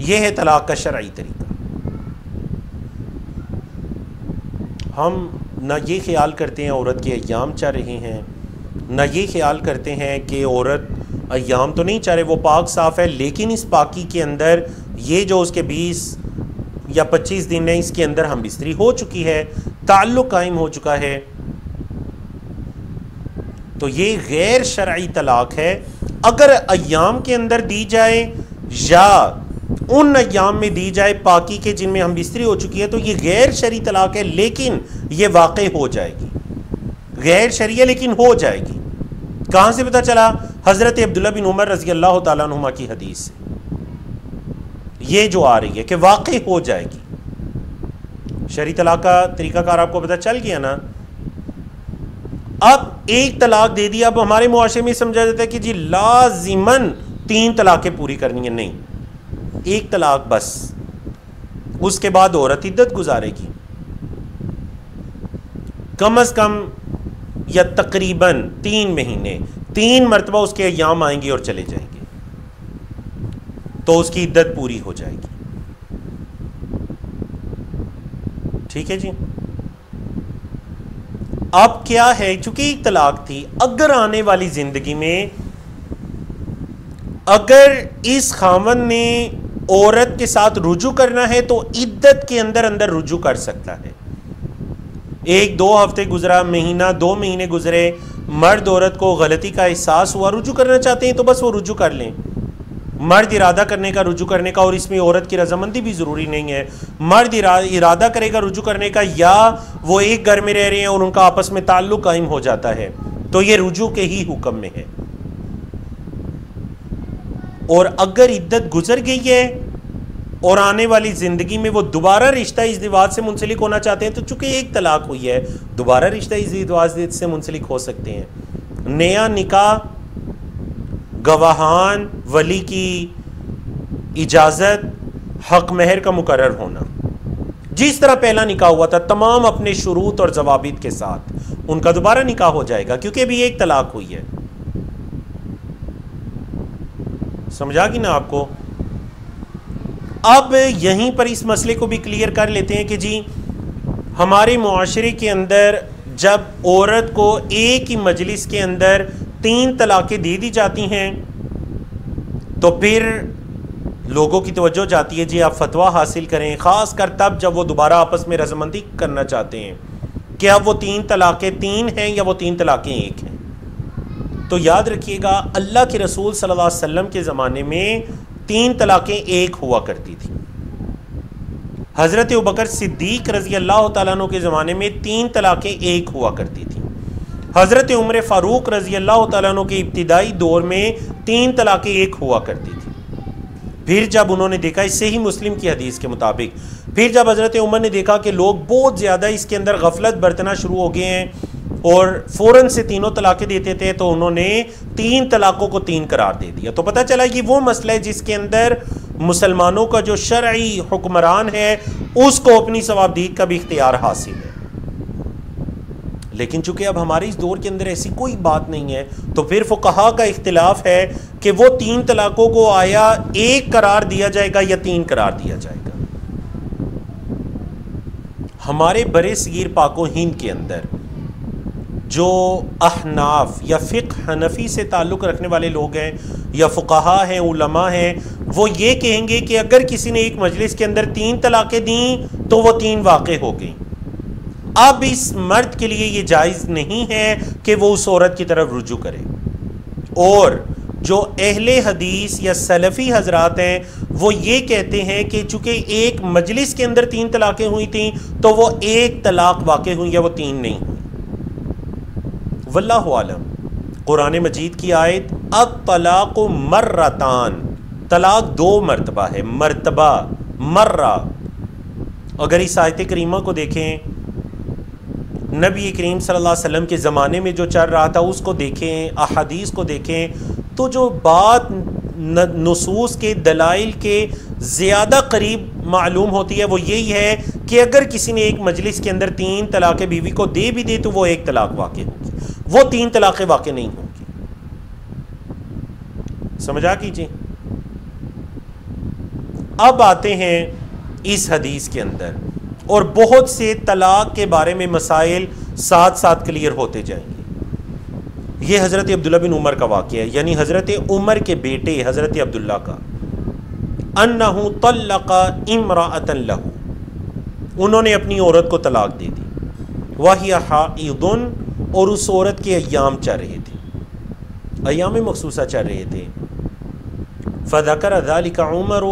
यह है तलाक का शरई तरीका। हम न ये ख्याल करते हैं औरत के अय्याम चाह रहे हैं, न ये ख्याल करते हैं कि औरत अय्याम तो नहीं चाह रहे, वो पाक साफ़ है, लेकिन इस पाकी के अंदर ये जो उसके 20 या 25 दिन है, इसके अंदर हम बिस्तरी हो चुकी है, ताल्लुक़ कायम हो चुका है। तो ये गैर शरई तलाक है। अगर अय्याम के अंदर दी जाए या उन अय्याम में दी जाए पाकी के जिनमें हम बिस्तरी हो चुकी है, तो ये गैर शरई तलाक है, लेकिन ये वाक़ई हो जाएगी। गैर शरई है लेकिन हो जाएगी। कहाँ से पता चला? हज़रत अब्दुल्ला बिन उमर रज़ी अल्लाह तआला अन्हुमा की हदीस से ये जो आ रही है कि वाक़ई हो जाएगी। शरई तलाक का तरीक़ाकार आपको पता चल गया ना। अब एक तलाक दे दिया, अब हमारे मुआशरे में समझा जाता है कि जी लाजिमन 3 तलाक़ें पूरी करनी है। नहीं, एक तलाक बस, उसके बाद औरत इद्दत गुजारेगी कम अज़ कम या तकरीबन 3 महीने। 3 मरतबा उसके अय्याम आएंगे और चले जाएंगे, तो उसकी इद्दत पूरी हो जाएगी। ठीक है जी। अब क्या है, चूंकि एक तलाक थी, अगर आने वाली जिंदगी में अगर इस खामन ने औरत के साथ रुजू करना है तो इद्दत के अंदर अंदर रुजू कर सकता है। 1-2 हफ्ते गुजरा, महीना 2 महीने गुजरे, मर्द औरत को गलती का एहसास हुआ, रुजू करना चाहते हैं तो बस वो रुजू कर लें। मर्द इरादा करने का, रुजू करने का, और इसमें औरत की रजामंदी भी ज़रूरी नहीं है। मर्द इरादा करेगा रुजू करने का, या वो एक घर में रह रहे हैं और उनका आपस में ताल्लुक कायम हो जाता है, तो ये रुजू के ही हुक्म में है। और अगर इद्दत गुजर गई है और आने वाली ज़िंदगी में वो दोबारा रिश्ता इस रिवाज से मुंसलिक होना चाहते हैं, तो चूंकि एक तलाक हुई है, दोबारा रिश्ता इस रिवाज से मुंसलिक हो सकते हैं। नया निकाह, गवाहान, वली की इजाज़त, हक महर का मुकर्रर होना, जिस तरह पहला निकाह हुआ था तमाम अपने शुरूत और जवाबित के साथ, उनका दोबारा निकाह हो जाएगा, क्योंकि अभी एक तलाक हुई है। समझा कि ना आपको? अब यहीं पर इस मसले को भी क्लियर कर लेते हैं कि जी हमारे मुआशरे के अंदर जब औरत को एक ही मजलिस के अंदर 3 तलाक़ें दे दी जाती हैं तो फिर लोगों की तवज्जो जाती है जी आप फतवा हासिल करें, ख़ास कर तब जब वो दोबारा आपस में रज़मंदी करना चाहते हैं कि अब वो 3 तलाक़ें 3 हैं या वो 3 तलाक़ें 1 हैं। तो याद रखिएगा अल्लाह के रसूल सल्लल्लाहु अलैहि वसल्लम के ज़माने में 3 तलाक़ें 1 हुआ करती थी। हज़रत अबू बकर सिद्दीक़ रज़ी अल्लाह तआला अन्हु के ज़माने में 3 तलाक़ें 1 हुआ करती थी। हज़रत उमर फ़ारूक रज़ी अल्लाह तआला अन्हु के इब्तिदाई दौर में 3 तलाक़ें 1 हुआ करती थी। फिर जब उन्होंने देखा, इससे ही मुस्लिम की हदीस के मुताबिक, फिर जब हज़रत उमर ने देखा कि लोग बहुत ज़्यादा इसके अंदर गफलत बरतना शुरू हो गए हैं और फ़ौरन से 3 तलाक़ें देते थे, तो उन्होंने 3 तलाक़ों को 3 करार दे दिया। तो पता चला कि वो मसला है जिसके अंदर मुसलमानों का जो शरई हुक्मरान है उसको अपनी सवाबदीद का भी इख्तियार हासिल है। लेकिन चूंकि अब हमारे इस दौर के अंदर ऐसी कोई बात नहीं है, तो फिर फुक़हा का इख्तिलाफ है कि वो 3 तलाक़ों को आया 1 करार दिया जाएगा या 3 करार दिया जाएगा। हमारे बरे सगीर पाको हिंद के अंदर जो अहनाफ या फ़िक़्ह हनफ़ी से ताल्लुक़ रखने वाले लोग हैं या फ़ुक़हा हैं, उलमा हैं, वो ये कहेंगे कि अगर किसी ने एक मजलिस के अंदर 3 तलाक़ें दी तो वो 3 वाक़े हो गई। अब इस मर्द के लिए ये जायज़ नहीं है कि वो उस औरत की तरफ रुजू करे। और जो अहले हदीस या सलफ़ी हजरात हैं वो ये कहते हैं कि चूँकि एक मजलिस के अंदर 3 तलाक़ें हुई थी तो वो 1 तलाक़ वाक़े हुई या वो 3 नहीं हुई। वल्लाहु आलम। कुरान मजीद की आयत अत-तलाक़ मर्रतान, तलाक़ 2 मरतबा है, मरतबा मर्रा। अगर इस आयत करीमा को देखें, नबी करीम सल्लल्लाहु अलैहि वसल्लम के ज़माने में जो चल रहा था उसको देखें, अहादीस को देखें, तो जो बात नुसूस के दलाइल के ज़्यादा करीब मालूम होती है वो यही है कि अगर किसी ने एक मजलिस के अंदर 3 तलाक़ें बीवी को दे भी दे तो वो 1 तलाक़ वाक़े होगी, वो 3 तलाक़ें वाक़े नहीं होंगी। समझा कीजिए। अब आते हैं इस हदीस के अंदर और बहुत से तलाक़ के बारे में मसाइल साथ साथ क्लियर होते जाएंगे। ये हज़रत अब्दुल्ला बिन उमर का वाक़या है, यानी हज़रत उमर के बेटे हज़रत अब्दुल्ला का, अन्नहु तल्लक़ा इम्राअतन लहू, उन्होंने अपनी औरत को तलाक़ दे दी। वहिया हाइदुन, और उस औरत के अय्याम चल रहे थे, अय्याम मखसूसा चल रहे थे। फ़ज़करा ज़ालिका उमर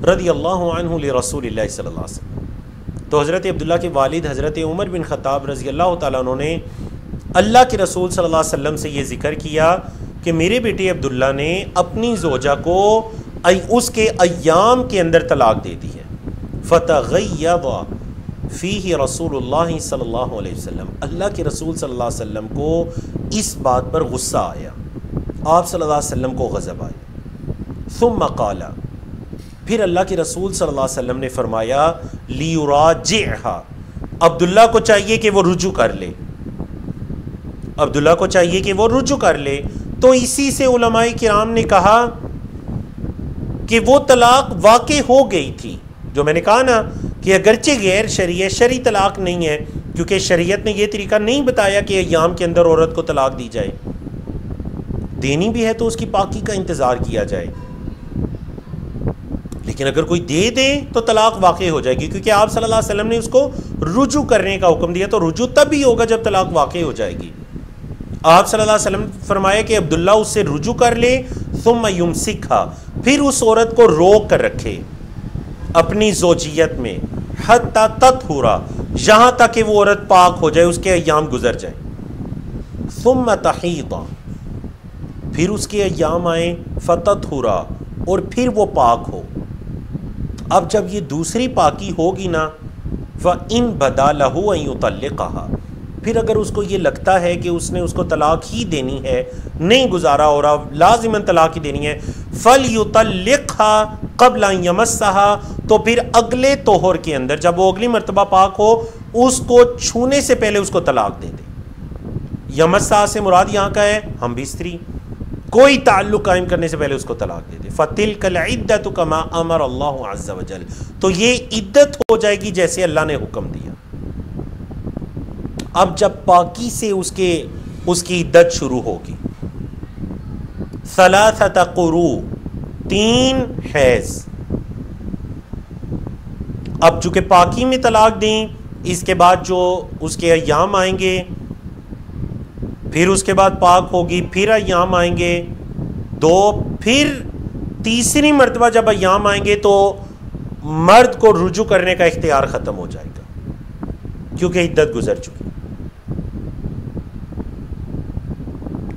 रज़ियल्लाहु अन्हु लिरसूलिल्लाहि सल्लल्लाहु अलैहि वसल्लम, तो हज़रत अब्दुल्ला के वालिद हज़रत उमर बिन ख़त्ताब रज़ी अल्लाह तआला अन्हु ने अल्लाह के रसूल सल्लल्लाहु अलैहि वसल्लम से ये ज़िक्र किया कि मेरे बेटे अब्दुल्ला ने अपनी ज़ौजा को उसके अय्याम के अंदर तलाक़ दे दी है। फ़तग़य्यज़ फ़ीही रसूलुल्लाह सल्लल्लाहु अलैहि वसल्लम, अल्लाह के रसूल सल्लल्लाहु अलैहि वसल्लम को इस बात पर गुस्सा आया, आप सल्लल्लाहु अलैहि वसल्लम को गज़ब आया। सुम्मा क़ाला, फिर अल्लाह के रसूल सल्लल्लाहु अलैहि वसल्लम ने फरमाया लियुराजिअहा, अब्दुल्ला को चाहिए कि वो रुजू कर ले, अब्दुल्ला को चाहिए कि वो रुजू कर ले। तो इसी से उलमाए किराम ने कहा कि वो तलाक़ वाक़े हो गई थी, जो मैंने कहा ना कि अगरचे गैर शरी तलाक़ नहीं है, क्योंकि शरीयत ने यह तरीका नहीं बताया कि अय्याम के अंदर औरत को तलाक़ दी जाए, देनी भी है तो उसकी पाकी का इंतज़ार किया जाए। लेकिन अगर कोई दे दे तो तलाक वाक़ई हो जाएगी, क्योंकि आप सल्लल्लाहु अलैहि वसल्लम ने उसको रुजू करने का हुक्म दिया, तो रुजू तभी होगा जब तलाक वाक़ई हो जाएगी। आप सल्लल्लाहु अलैहि वसल्लम फरमाया कि अब्दुल्ला उससे रुजू कर ले, सुम्मा युमसिकहा, फिर उस औरत को रोक कर रखे अपनी ज़ौजियत में, हत्ता तत्हुरा, यहाँ तक कि वो औरत पाक हो जाए, उसके अय्याम गुजर जाए, सुम्मा तहीदा, फिर उसके अय्याम आए, फततहुरा, और फिर वो पाक हो। अब जब ये दूसरी पाकी होगी ना, व इन बदा लहू अन युतल्लिक़हा, फिर अगर उसको ये लगता है कि उसने उसको तलाक ही देनी है, नहीं गुजारा हो रहा, लाजिमन तलाक ही देनी है, फल युतल्लिक़हा क़ब्ल अन यमस्सहा, तो फिर अगले तोहर के अंदर, जब वो अगली मर्तबा पाक हो, उसको छूने से पहले उसको तलाक दे दे। यमस्सा से मुराद यहाँ का है हम भी स्त्री, कोई ताल्लुक कायम करने से पहले उसको तलाक दे दे। फतिलकल इद्दतु कमा अमर अल्लाहु अज़्ज़ा व जल, तो ये इद्दत हो जाएगी जैसे अल्लाह ने हुक्म दिया। अब जब पाकी से उसकी इद्दत शुरू होगी, सलासत कुरू, 3 हैज़। अब चूंकि पाकी में तलाक दी, इसके बाद जो उसके अय्याम आएंगे, फिर उसके बाद पाक होगी, फिर अय्याम आएंगे 2, फिर तीसरी मर्तबा जब अय्याम आएंगे तो मर्द को रुजू करने का इख्तियार ख़त्म हो जाएगा, क्योंकि इद्दत गुजर चुकी।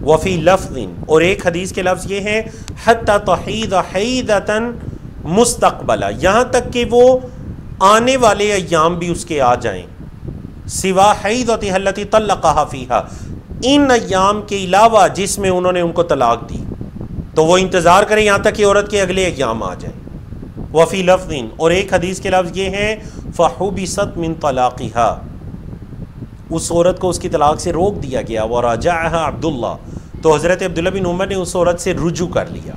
वफ़ी लफ्ज़िन, और एक हदीस के लफ्ज़ ये है, हत्ता तहीद हैदतन मुस्तक़बला, यहाँ तक कि वो आने वाले अय्याम भी उसके आ जाएं, सिवा हैदति हल्लती तल्लक़हा फ़ीहा, इन अय्याम के अलावा जिसमें उन्होंने उनको तलाक दी, तो वो इंतज़ार करें यहाँ तक कि औरत के अगले अय्याम आ जाएं। वफ़ी लफ्ज़िन, और एक हदीस के लफ्ज़ ये हैं, फ़हुबिसत मिन तलाक़िहा, उस औरत को उसकी तलाक से रोक दिया गया। व रजाअहा अब्दुल्ला, तो हज़रत अब्दुल्ला बिन उमर ने उस औरत से रुजू कर लिया।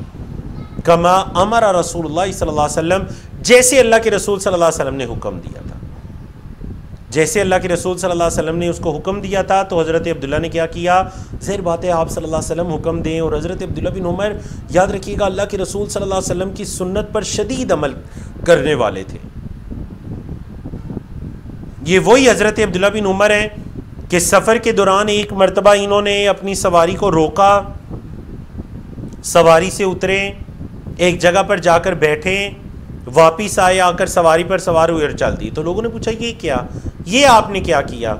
कमा अमर रसूलुल्लाह सल्लल्लाहु अलैहि वसल्लम, जैसे अल्लाह के रसूल सल्लल्लाहु अलैहि वसल्लम ने हुक्म दिया था, जैसे अल्लाह के रसूल सल्लल्लाहु अलैहि वसल्लम ने उसको हुक्म दिया था। तो हज़रत अब्दुल्ला ने क्या किया, ज़ाहिर बात है आप सल्लल्लाहु अलैहि वसल्लम हुक्म दें, और हज़रत अब्दुल्ला बिन उमर, याद रखिएगा, अल्लाह के रसूल सल्लल्लाहु अलैहि वसल्लम की सुन्नत पर शदीद अमल करने वाले थे। ये वही हज़रत अब्दुल्ला बिन उमर हैं कि सफ़र के दौरान एक मरतबा इन्होंने अपनी सवारी को रोका, सवारी से उतरे, एक जगह पर जाकर बैठे, वापिस आए, आकर सवारी पर सवार हुए और चल दी। तो लोगों ने पूछा ये क्या, ये आपने क्या किया,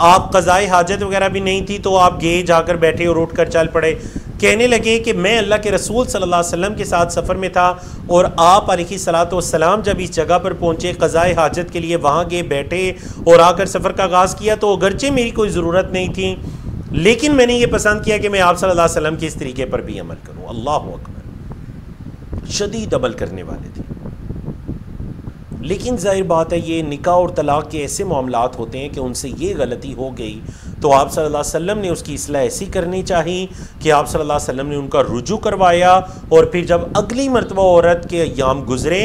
आप क़ज़ाए हाजत वगैरह भी नहीं थी तो आप गए, जाकर बैठे और उठ कर चल पड़े। कहने लगे कि मैं अल्लाह के रसूल सल्लल्लाहु अलैहि वसल्लम के साथ सफ़र में था, और आप अलैहिस्सलातु वस्सलाम जब इस जगह पर पहुँचे, क़ज़ाए हाजत के लिए वहाँ गए, बैठे और आकर सफ़र का आगाज़ किया, तो अगरचे मेरी कोई ज़रूरत नहीं थी, लेकिन मैंने ये पसंद किया कि मैं आप सल्लल्लाहु अलैहि वसल्लम के इस तरीके पर भी अमल करूँ। अल्लाहु अकबर, शदीद अमल करने वाले थे। लेकिन जाहिर बात है ये निकाह और तलाक के ऐसे मामलात होते हैं कि उनसे ये गलती हो गई, तो आप सल्लल्लाहु अलैहि वसल्लम ने उसकी इस्लाह ऐसी करनी चाहिए कि आप सल्लल्लाहु अलैहि वसल्लम ने उनका रुजू करवाया, और फिर जब अगली मरतबा औरत के अय्याम गुजरे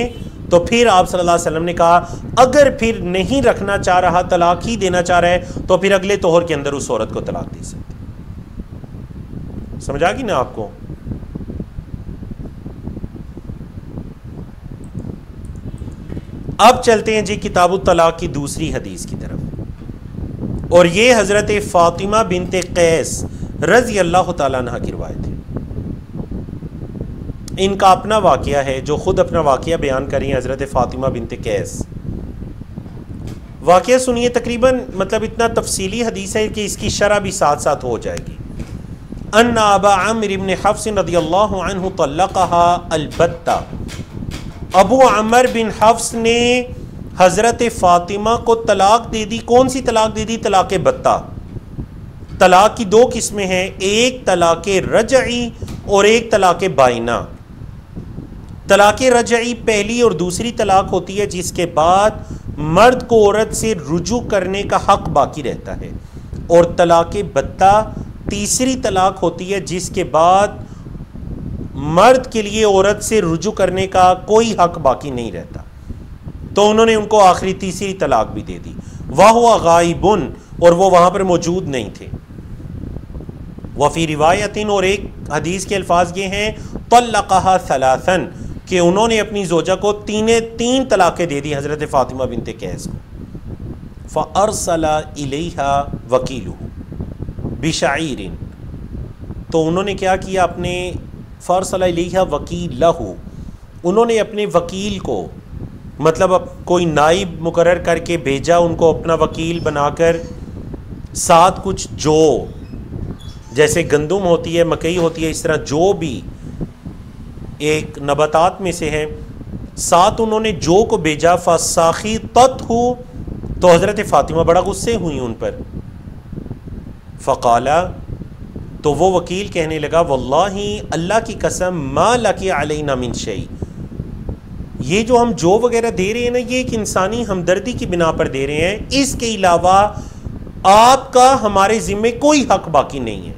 तो फिर आप सल्लल्लाहु अलैहि वसल्लम ने कहा, अगर फिर नहीं रखना चाह रहा, तलाक ही देना चाह रहा है, तो फिर अगले तोहर के अंदर उस औरत को तलाक दे सकते। समझ आ गई ना आपको? अब चलते हैं जी किताबुत तलाक की दूसरी हदीस की तरफ, और ये हज़रत फ़ातिमा बिनते कैस रज़ी अल्लाह ताला अन्हा की रिवायत है। इनका अपना वाक़या है, जो ख़ुद अपना वाक़या बयान करी है हज़रत फ़ातिमा बिनते कैस। वाक़या सुनिए, तकरीबन मतलब इतना तफसीली हदीस है कि इसकी शरह भी साथ साथ हो जाएगी। अन्ना अबा आमिर इब्न हफ्स रज़ियल्लाहु अन्हु तल्लक़हा अलबत्ता, अबू अमर बिन हफ्स ने हज़रत फ़ातिमा को तलाक दे दी। कौन सी तलाक दे दी? तलाक बत्ता। तलाक की 2 किस्में हैं, एक तलाक रजई और एक तलाक बाइना। तलाक रजई पहली और दूसरी तलाक होती है जिसके बाद मर्द को औरत से रुजू करने का हक बाकी रहता है, और तलाक बत्ता तीसरी तलाक होती है जिसके बाद मर्द के लिए औरत से रुजू करने का कोई हक बाकी नहीं रहता। तो उन्होंने उनको आखिरी तीसरी तलाक भी दे दी। वह हुआ गायबुन, और वो वहां पर मौजूद नहीं थे। वफ़ी रिवायतिन, और एक हदीस के अल्फाज ये हैं, तल्लक़हा सलासन, कि उन्होंने अपनी ज़ौजा को तीन तलाक़ें दे दी हज़रत फ़ातिमा बिनते कैस को। फ़अरसला इलैहा वकीलुहु बिशाइरिन, तो उन्होंने क्या किया, अपने फ़अरसला इलैहा वकीलहु, उन्होंने अपने वकील को, मतलब अब कोई नाइब मुकर्रर करके भेजा उनको अपना वकील बनाकर, साथ कुछ जो, जैसे गंदुम होती है, मकई होती है, इस तरह जो भी एक नबातात में से है, साथ उन्होंने जो को भेजा। फ़साखी तत्हु, तो हज़रत फ़ातिमा बड़ा गुस्से हुई उन पर। फ़क़ाला, तो वो वकील कहने लगा, वल्लाही, अल्लाह की कसम, मा लकी अलैना मिन शै, ये जो हम जो वगैरह दे रहे हैं ना, ये एक इंसानी हमदर्दी की बिना पर दे रहे हैं, इसके अलावा आपका हमारे ज़िम्मे कोई हक बाकी नहीं है।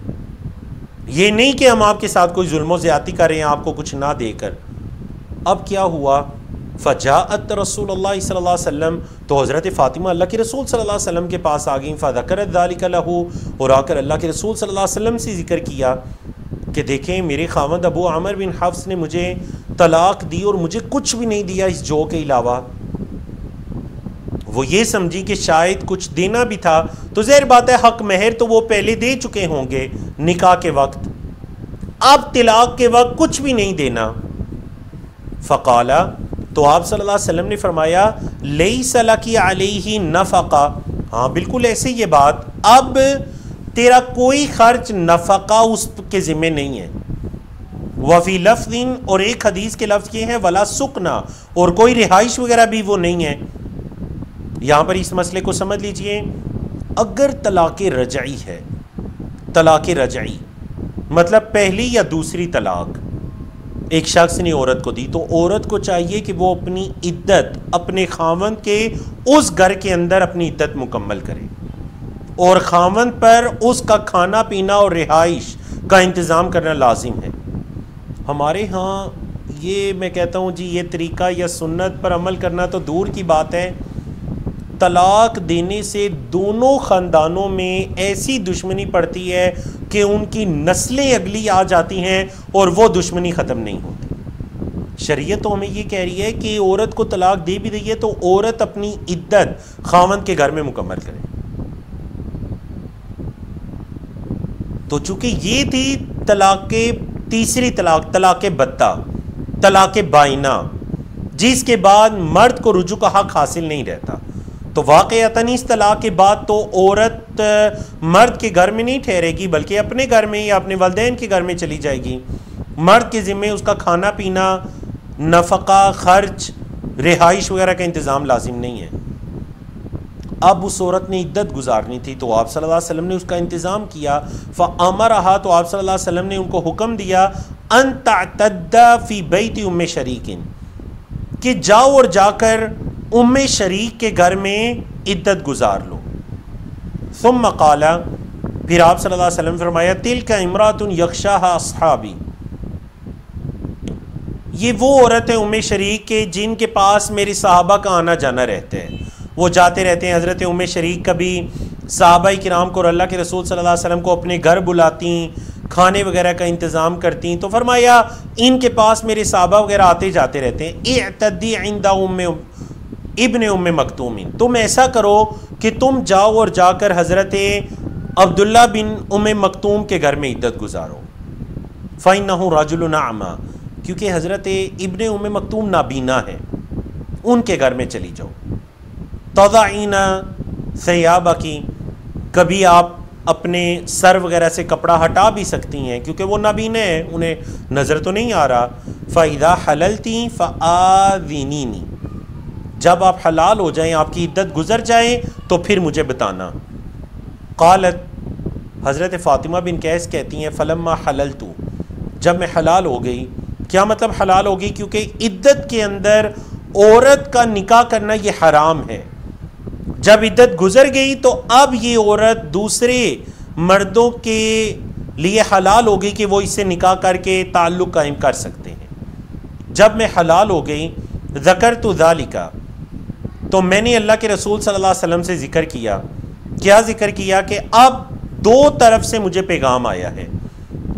ये नहीं कि हम आपके साथ कोई जुल्म ज़्यादती कर रहे हैं आपको कुछ ना देकर। अब क्या हुआ, फ़जाअत रसूलुल्लाह सल्लल्लाहु अलैहि वसल्लम, तो हज़रत फ़ातिमा अल्लाह के रसूल सल्लल्लाहु अलैहि वसल्लम के पास आ गई। फ़ज़करत ज़ालिका लहू, और आकर अल्लाह के रसूल सल्लल्लाहु अलैहि वसल्लम से ज़िक्र किया कि देखें, मेरे खावंद अबू आमिर बिन हफ्स ने मुझे तलाक दी और मुझे कुछ भी नहीं दिया इस जो के अलावा। वो ये समझी कि शायद कुछ देना भी था, तो ज़ाहिर बात है हक महर तो वो पहले दे चुके होंगे निकाह के वक्त, अब तलाक के वक्त कुछ भी नहीं देना। फ़क़ाला, तो आप सल्लल्लाहु अलैहि वसल्लम ने फरमाया, लैसा लकी अलैहि नफ़क़ा, हाँ बिल्कुल ऐसे ये बात, अब तेरा कोई खर्च नफ़क़ा उसके ज़िम्मे नहीं है। वफ़ी लफ्ज़िन, और एक हदीस के लफ्ज़ ये हैं, वला सुकना, और कोई रिहाइश वगैरह भी वो नहीं है। यहाँ पर इस मसले को समझ लीजिए, अगर तलाक़ रजई है, तलाक़ रजई मतलब पहली या दूसरी तलाक़ एक शख्स ने औरत को दी, तो औरत को चाहिए कि वो अपनी इद्दत अपने खावंद के उस घर के अंदर अपनी इद्दत मुकम्मल करे, और खावंद पर उसका खाना पीना और रिहाइश का इंतज़ाम करना लाजिम है। हमारे यहाँ ये मैं कहता हूँ जी, ये तरीका या सुन्नत पर अमल करना तो दूर की बात है, तलाक देने से दोनों ख़ानदानों में ऐसी दुश्मनी पड़ती है कि उनकी नस्लें अगली आ जाती हैं और वो दुश्मनी ख़त्म नहीं होती। शरीयत तो हमें ये कह रही है कि औरत को तलाक दे भी दी है तो औरत अपनी इद्दत खावंद के घर में मुकम्मल करे। तो चूंकि ये थी तलाक के तीसरी तलाक, तलाक बत्ता, तलाक बाइना, जिसके बाद मर्द को रुजू का हक हासिल नहीं रहता, तो वाक़अतन इस तलाक के बाद तो औरत मर्द के घर में नहीं ठहरेगी, बल्कि अपने घर में या अपने वालिदैन के घर में चली जाएगी। मर्द के ज़िम्मे उसका खाना पीना, नफ़क़ा, ख़र्च, रिहाइश वगैरह का इंतज़ाम लाजिम नहीं है। अब उस औरत ने इद्दत गुजारनी थी, तो आप सल्लल्लाहु अलैहि वसल्लम ने उसका इंतज़ाम किया। फ़अमरहा, तो आप सल्लल्लाहु अलैहि वसल्लम ने उनको हुक्म दिया, अन तअतद्दा फ़ी बैति उम्मे शरीकिन, कि जाओ और जाकर उम्मे शरीक के घर में इद्दत गुजार लो। सुम्मा क़ाला, फिर आप सल्लल्लाहु अलैहि वसल्लम फरमाया, तिल्का इमरातुन यख्शाहा अस्हाबी, ये वो औरत है उम्मे शरीक के जिनके पास मेरे सहाबा का आना जाना रहते हैं, वो जाते रहते हैं। हज़रत उम्मे शरीक कभी सहाबाए किराम को और अल्लाह के रसूल सल्लल्लाहु अलैहि वसल्लम को अपने घर बुलाती, खाने वगैरह का इंतज़ाम करती, तो फरमाया इनके पास मेरे सहाबा वगैरह आते जाते रहते हैं। इअतदी इंदा इब्ने उम्मे मकतूमिन, तुम ऐसा करो कि तुम जाओ और जाकर हज़रत अब्दुल्ला बिन उम्मे मकतूम के घर में इद्दत गुजारो। फ़इन्नहु रजुलुन अमा, क्योंकि हज़रत इब्ने उम्मे मकतूम नाबीना है, उनके घर में चली जाओ। तज़ईना सयाबा की, कभी आप अपने सर वगैरह से कपड़ा हटा भी सकती हैं क्योंकि वो नाबीने हैं, उन्हें नज़र तो नहीं आ रहा। फ़इज़ा हललती फ़आज़िनीनी, जब आप हलाल हो जाएं, आपकी इद्दत गुजर जाए तो फिर मुझे बताना। क़ालत, हज़रत फ़ातिमा बिन कैस कहती हैं, फ़लम्मा हललतु, जब मैं हलाल हो गई। क्या मतलब हलाल हो गई? क्योंकि इद्दत के अंदर औरत का निकाह करना ये हराम है। जब इद्दत गुजर गई तो अब ये औरत दूसरे मर्दों के लिए हलाल हो गई कि वो इससे निकाह करके ताल्लुक़ कायम कर सकते हैं। जब मैं हलाल हो गई, ज़करतु ज़ालिका, तो मैंने अल्लाह के रसूल सल्लल्लाहु अलैहि वसल्लम से ज़िक्र किया। क्या ज़िक्र किया? कि अब दो तरफ से मुझे पैगाम आया है।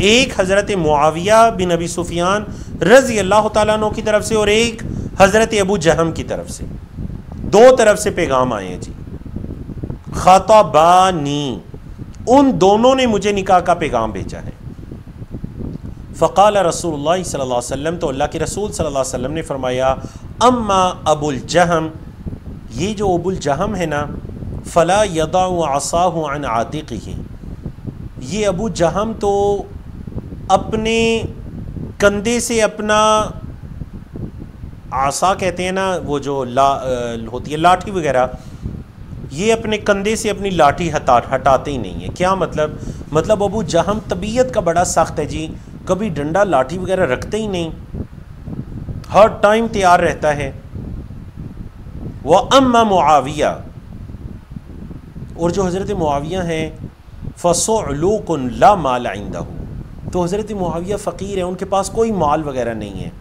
एक हज़रत मुआविया बिन अबी सुफियान रज़ी अल्लाह तआला अन्हु की तरफ से और एक हज़रत अबू जहम की तरफ से, दो तरफ से पैगाम आए हैं जी। ख़तबानी, उन दोनों ने मुझे निकाह का पैगाम भेजा है। फ़क़ाल रसूलुल्लाह सल्लल्लाहु अलैहि वसल्लम, तो अल्लाह के रसूल सल्लल्लाहु अलैहि वसल्लम ने फरमाया, अम्मा अबुल जहम, ये जो अबुल जहम है ना, फ़ला यदाउ असाहु अन आतिक़िही, ये अबू जहम तो अपने कंधे से अपना आसा कहते हैं ना, वो जो होती है लाठी वगैरह, ये अपने कंधे से अपनी लाठी हटाते ही नहीं है। क्या मतलब अबू जहम तबीयत का बड़ा सख्त है जी, कभी डंडा लाठी वगैरह रखते ही नहीं, हर टाइम तैयार रहता है। वह अम्मा मुआविया, और जो हज़रत मुआविया हैं, फ़सुअलुकुन ला माल इंदहु, तो हज़रत मुआविया फ़कीर है, उनके पास कोई माल वगैरह नहीं है।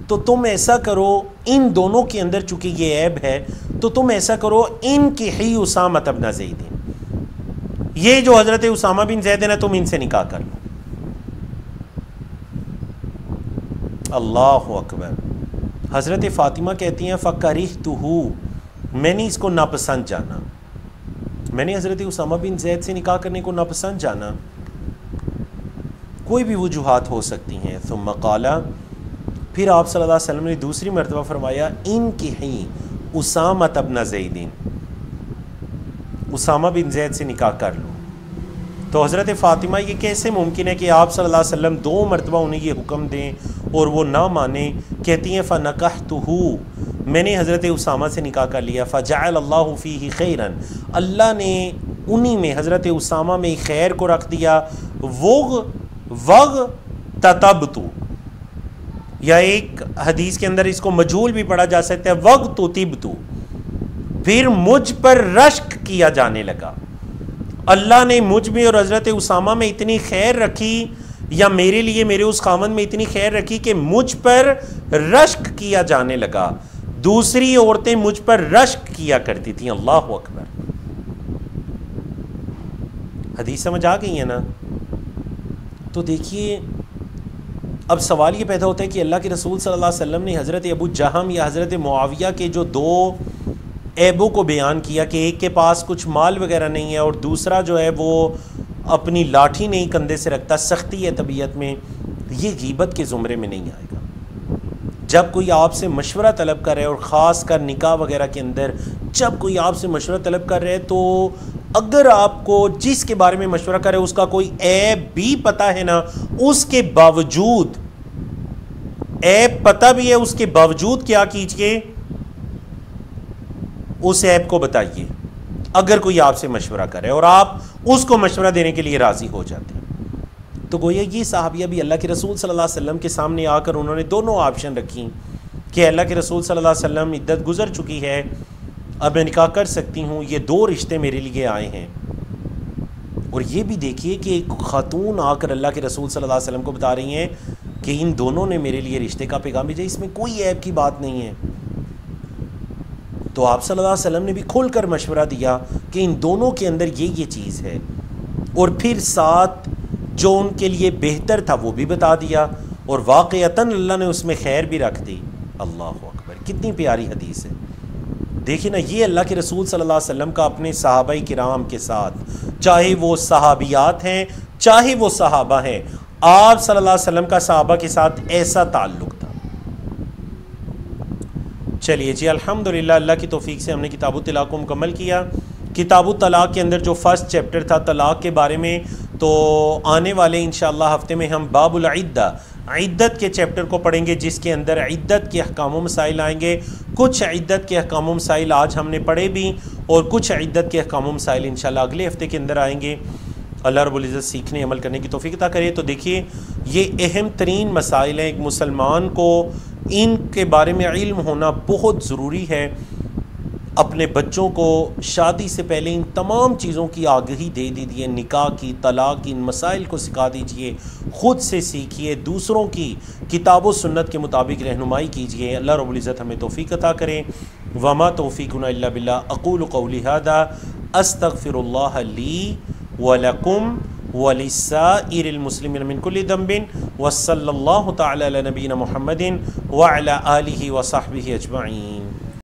तो तुम ऐसा करो, इन दोनों के अंदर चूँकि ये ऐब है, तो तुम ऐसा करो, इनकी ही उसामा बिन ज़ैद, ये जो हज़रत उसामा बिन ज़ैद है ना, तुम इनसे निकाह कर लो। अल्लाहु अकबर। हज़रत फ़ातिमा कहती हैं, फ़करिहतुहु, मैंने इसको नापसंद जाना, मैंने हज़रत उसामा बिन ज़ैद से निकाह करने को नापसंद जाना। कोई भी वजूहात हो सकती हैं। सुम्मा क़ाला, फिर आप सल्लल्लाहु अलैहि वसल्लम ने दूसरी मरतबा फरमाया, इनकी ही उसामा बिन ज़ैद, उसामा बिन ज़ैद से निकाह कर लो। तो हज़रत फ़ातिमा, ये कैसे मुमकिन है कि आप सल्लल्लाहु अलैहि वसल्लम दो मरतबा उन्हें ये हुक्म दें और वो ना माने। कहती हैं, फ़नकहतुहु, मैंने हज़रत उसामा से निकाह कर लिया। फ़जअल अल्लाहु फ़ीही खैरन, अल्लाह ने उन्हीं में, हज़रत उसामा में खैर को रख दिया। वग ततबतु, या एक हदीस के अंदर इसको मजहूल भी पढ़ा जा सकता है, वग तुतिबतु, फिर मुझ पर रश्क किया जाने लगा। अल्लाह ने मुझ में और हज़रत उसामा में इतनी खैर रखी, या मेरे लिए मेरे उस खामन में इतनी खैर रखी कि मुझ पर रश्क किया जाने लगा। दूसरी औरतें मुझ पर रश्क किया करती थीं। अल्लाह अकबर। हदीस समझ आ गई है ना? तो देखिए, अब सवाल ये पैदा होता है कि अल्लाह के रसूल सल्लल्लाहु अलैहि वसल्लम ने हज़रत अबू जहम या हज़रत मुआविया के जो दो ऐबों को बयान किया कि एक के पास कुछ माल वगैरह नहीं है और दूसरा जो है वो अपनी लाठी नहीं कंधे से रखता, सख्ती है तबीयत में, ये गीबत के ज़ुमरे में नहीं आएगा। जब कोई आपसे मशवरा तलब कर रहा है, और ख़ास कर निकाह वगैरह के अंदर जब कोई आपसे मशवरा तलब कर रहा है, तो अगर आपको जिसके बारे में मशवरा करे उसका कोई ऐब भी पता है ना, उसके बावजूद, ऐब पता भी है उसके बावजूद क्या कीजिए, उस ऐब को बताइए। अगर कोई आपसे मशवरा करे और आप उसको मशवरा देने के लिए राज़ी हो जाते हैं, तो गोया ये साहबिया भी अल्लाह के रसूल सल्लल्लाहु अलैहि वसल्लम के सामने आकर उन्होंने दोनों ऑप्शन रखी कि अल्लाह के रसूल सल्लल्लाहु अलैहि वसल्लम, इद्दत गुजर चुकी है, अब मैं निकाह कर सकती हूँ, ये दो रिश्ते मेरे लिए आए हैं। और ये भी देखिए कि एक खातून आकर अल्लाह के रसूल सल्लल्लाहु अलैहि वसल्लम को बता रही हैं कि इन दोनों ने मेरे लिए रिश्ते का पैगाम भेजा, इसमें कोई ऐब की बात नहीं है। तो आप सल्लल्लाहु अलैहि वसल्लम ने भी खुलकर मशवरा दिया कि इन दोनों के अंदर ये चीज़ है, और फिर साथ जो उनके लिए बेहतर था वो भी बता दिया, और वाक़अतन अल्लाह ने उसमें खैर भी रख दी। अल्लाह अकबर, कितनी प्यारी हदीस है। देखिए ना, ये अल्लाह के रसूल सल्लल्लाहु अलैहि वसल्लम का अपने सहाबाई किराम के साथ, चाहे वो सहाबियात हैं चाहे वो सहाबा हैं, आप सल्लल्लाहु अलैहि वसल्लम का सहाबा के साथ ऐसा ताल्लुक़ था। चलिए जी, अल्हम्दुलिल्लाह, अल्लाह की तौफीक से हमने किताबु तलाक़ को मुकम्मल किया। किताबु तलाक़ के अंदर जो फर्स्ट चैप्टर था तलाक़ के बारे में, तो आने वाले इंशाअल्लाह हफ्ते में हम बाबुल इद्दा, इद्दत के चैप्टर को पढ़ेंगे, जिसके अंदर इद्दत के अहकाम व मसाइल आएंगे। कुछ इद्दत के अहकाम व मसाइल आज हमने पढ़े भी, और कुछ इद्दत के अहकाम व मसाइल इंशाअल्लाह अगले हफ्ते के अंदर आएंगे। अल्लाह रब्बुल इज़्ज़त सीखने अमल करने की तौफीक अता करे। तो देखिए, ये अहम तरीन मसाइल हैं, एक मुसलमान को इनके बारे में इल्म होना बहुत ज़रूरी है। अपने बच्चों को शादी से पहले इन तमाम चीज़ों की आगाही दे दीजिए, निकाह की, तलाक़ की, इन मसाइल को सिखा दीजिए, ख़ुद से सीखिए, दूसरों की किताब व सुन्नत के मुताबिक रहनुमाई कीजिए। अल्लाह रब्बुल इज़्ज़त हमें तौफीक अता करें। वमा तौफ़ीक़ुना इल्ला बिल्लाह। अक़ूलु क़ौली हाज़ा अस्तग़फ़िरुल्लाह ली व लकुम वलिस्साइरिल मुस्लिमीन मिन कुल्लि दम्बिन वसल्लल्लाहु तआला अला नबीना मुहम्मदिन व अला आलिहि व सहबिहि अजमईन।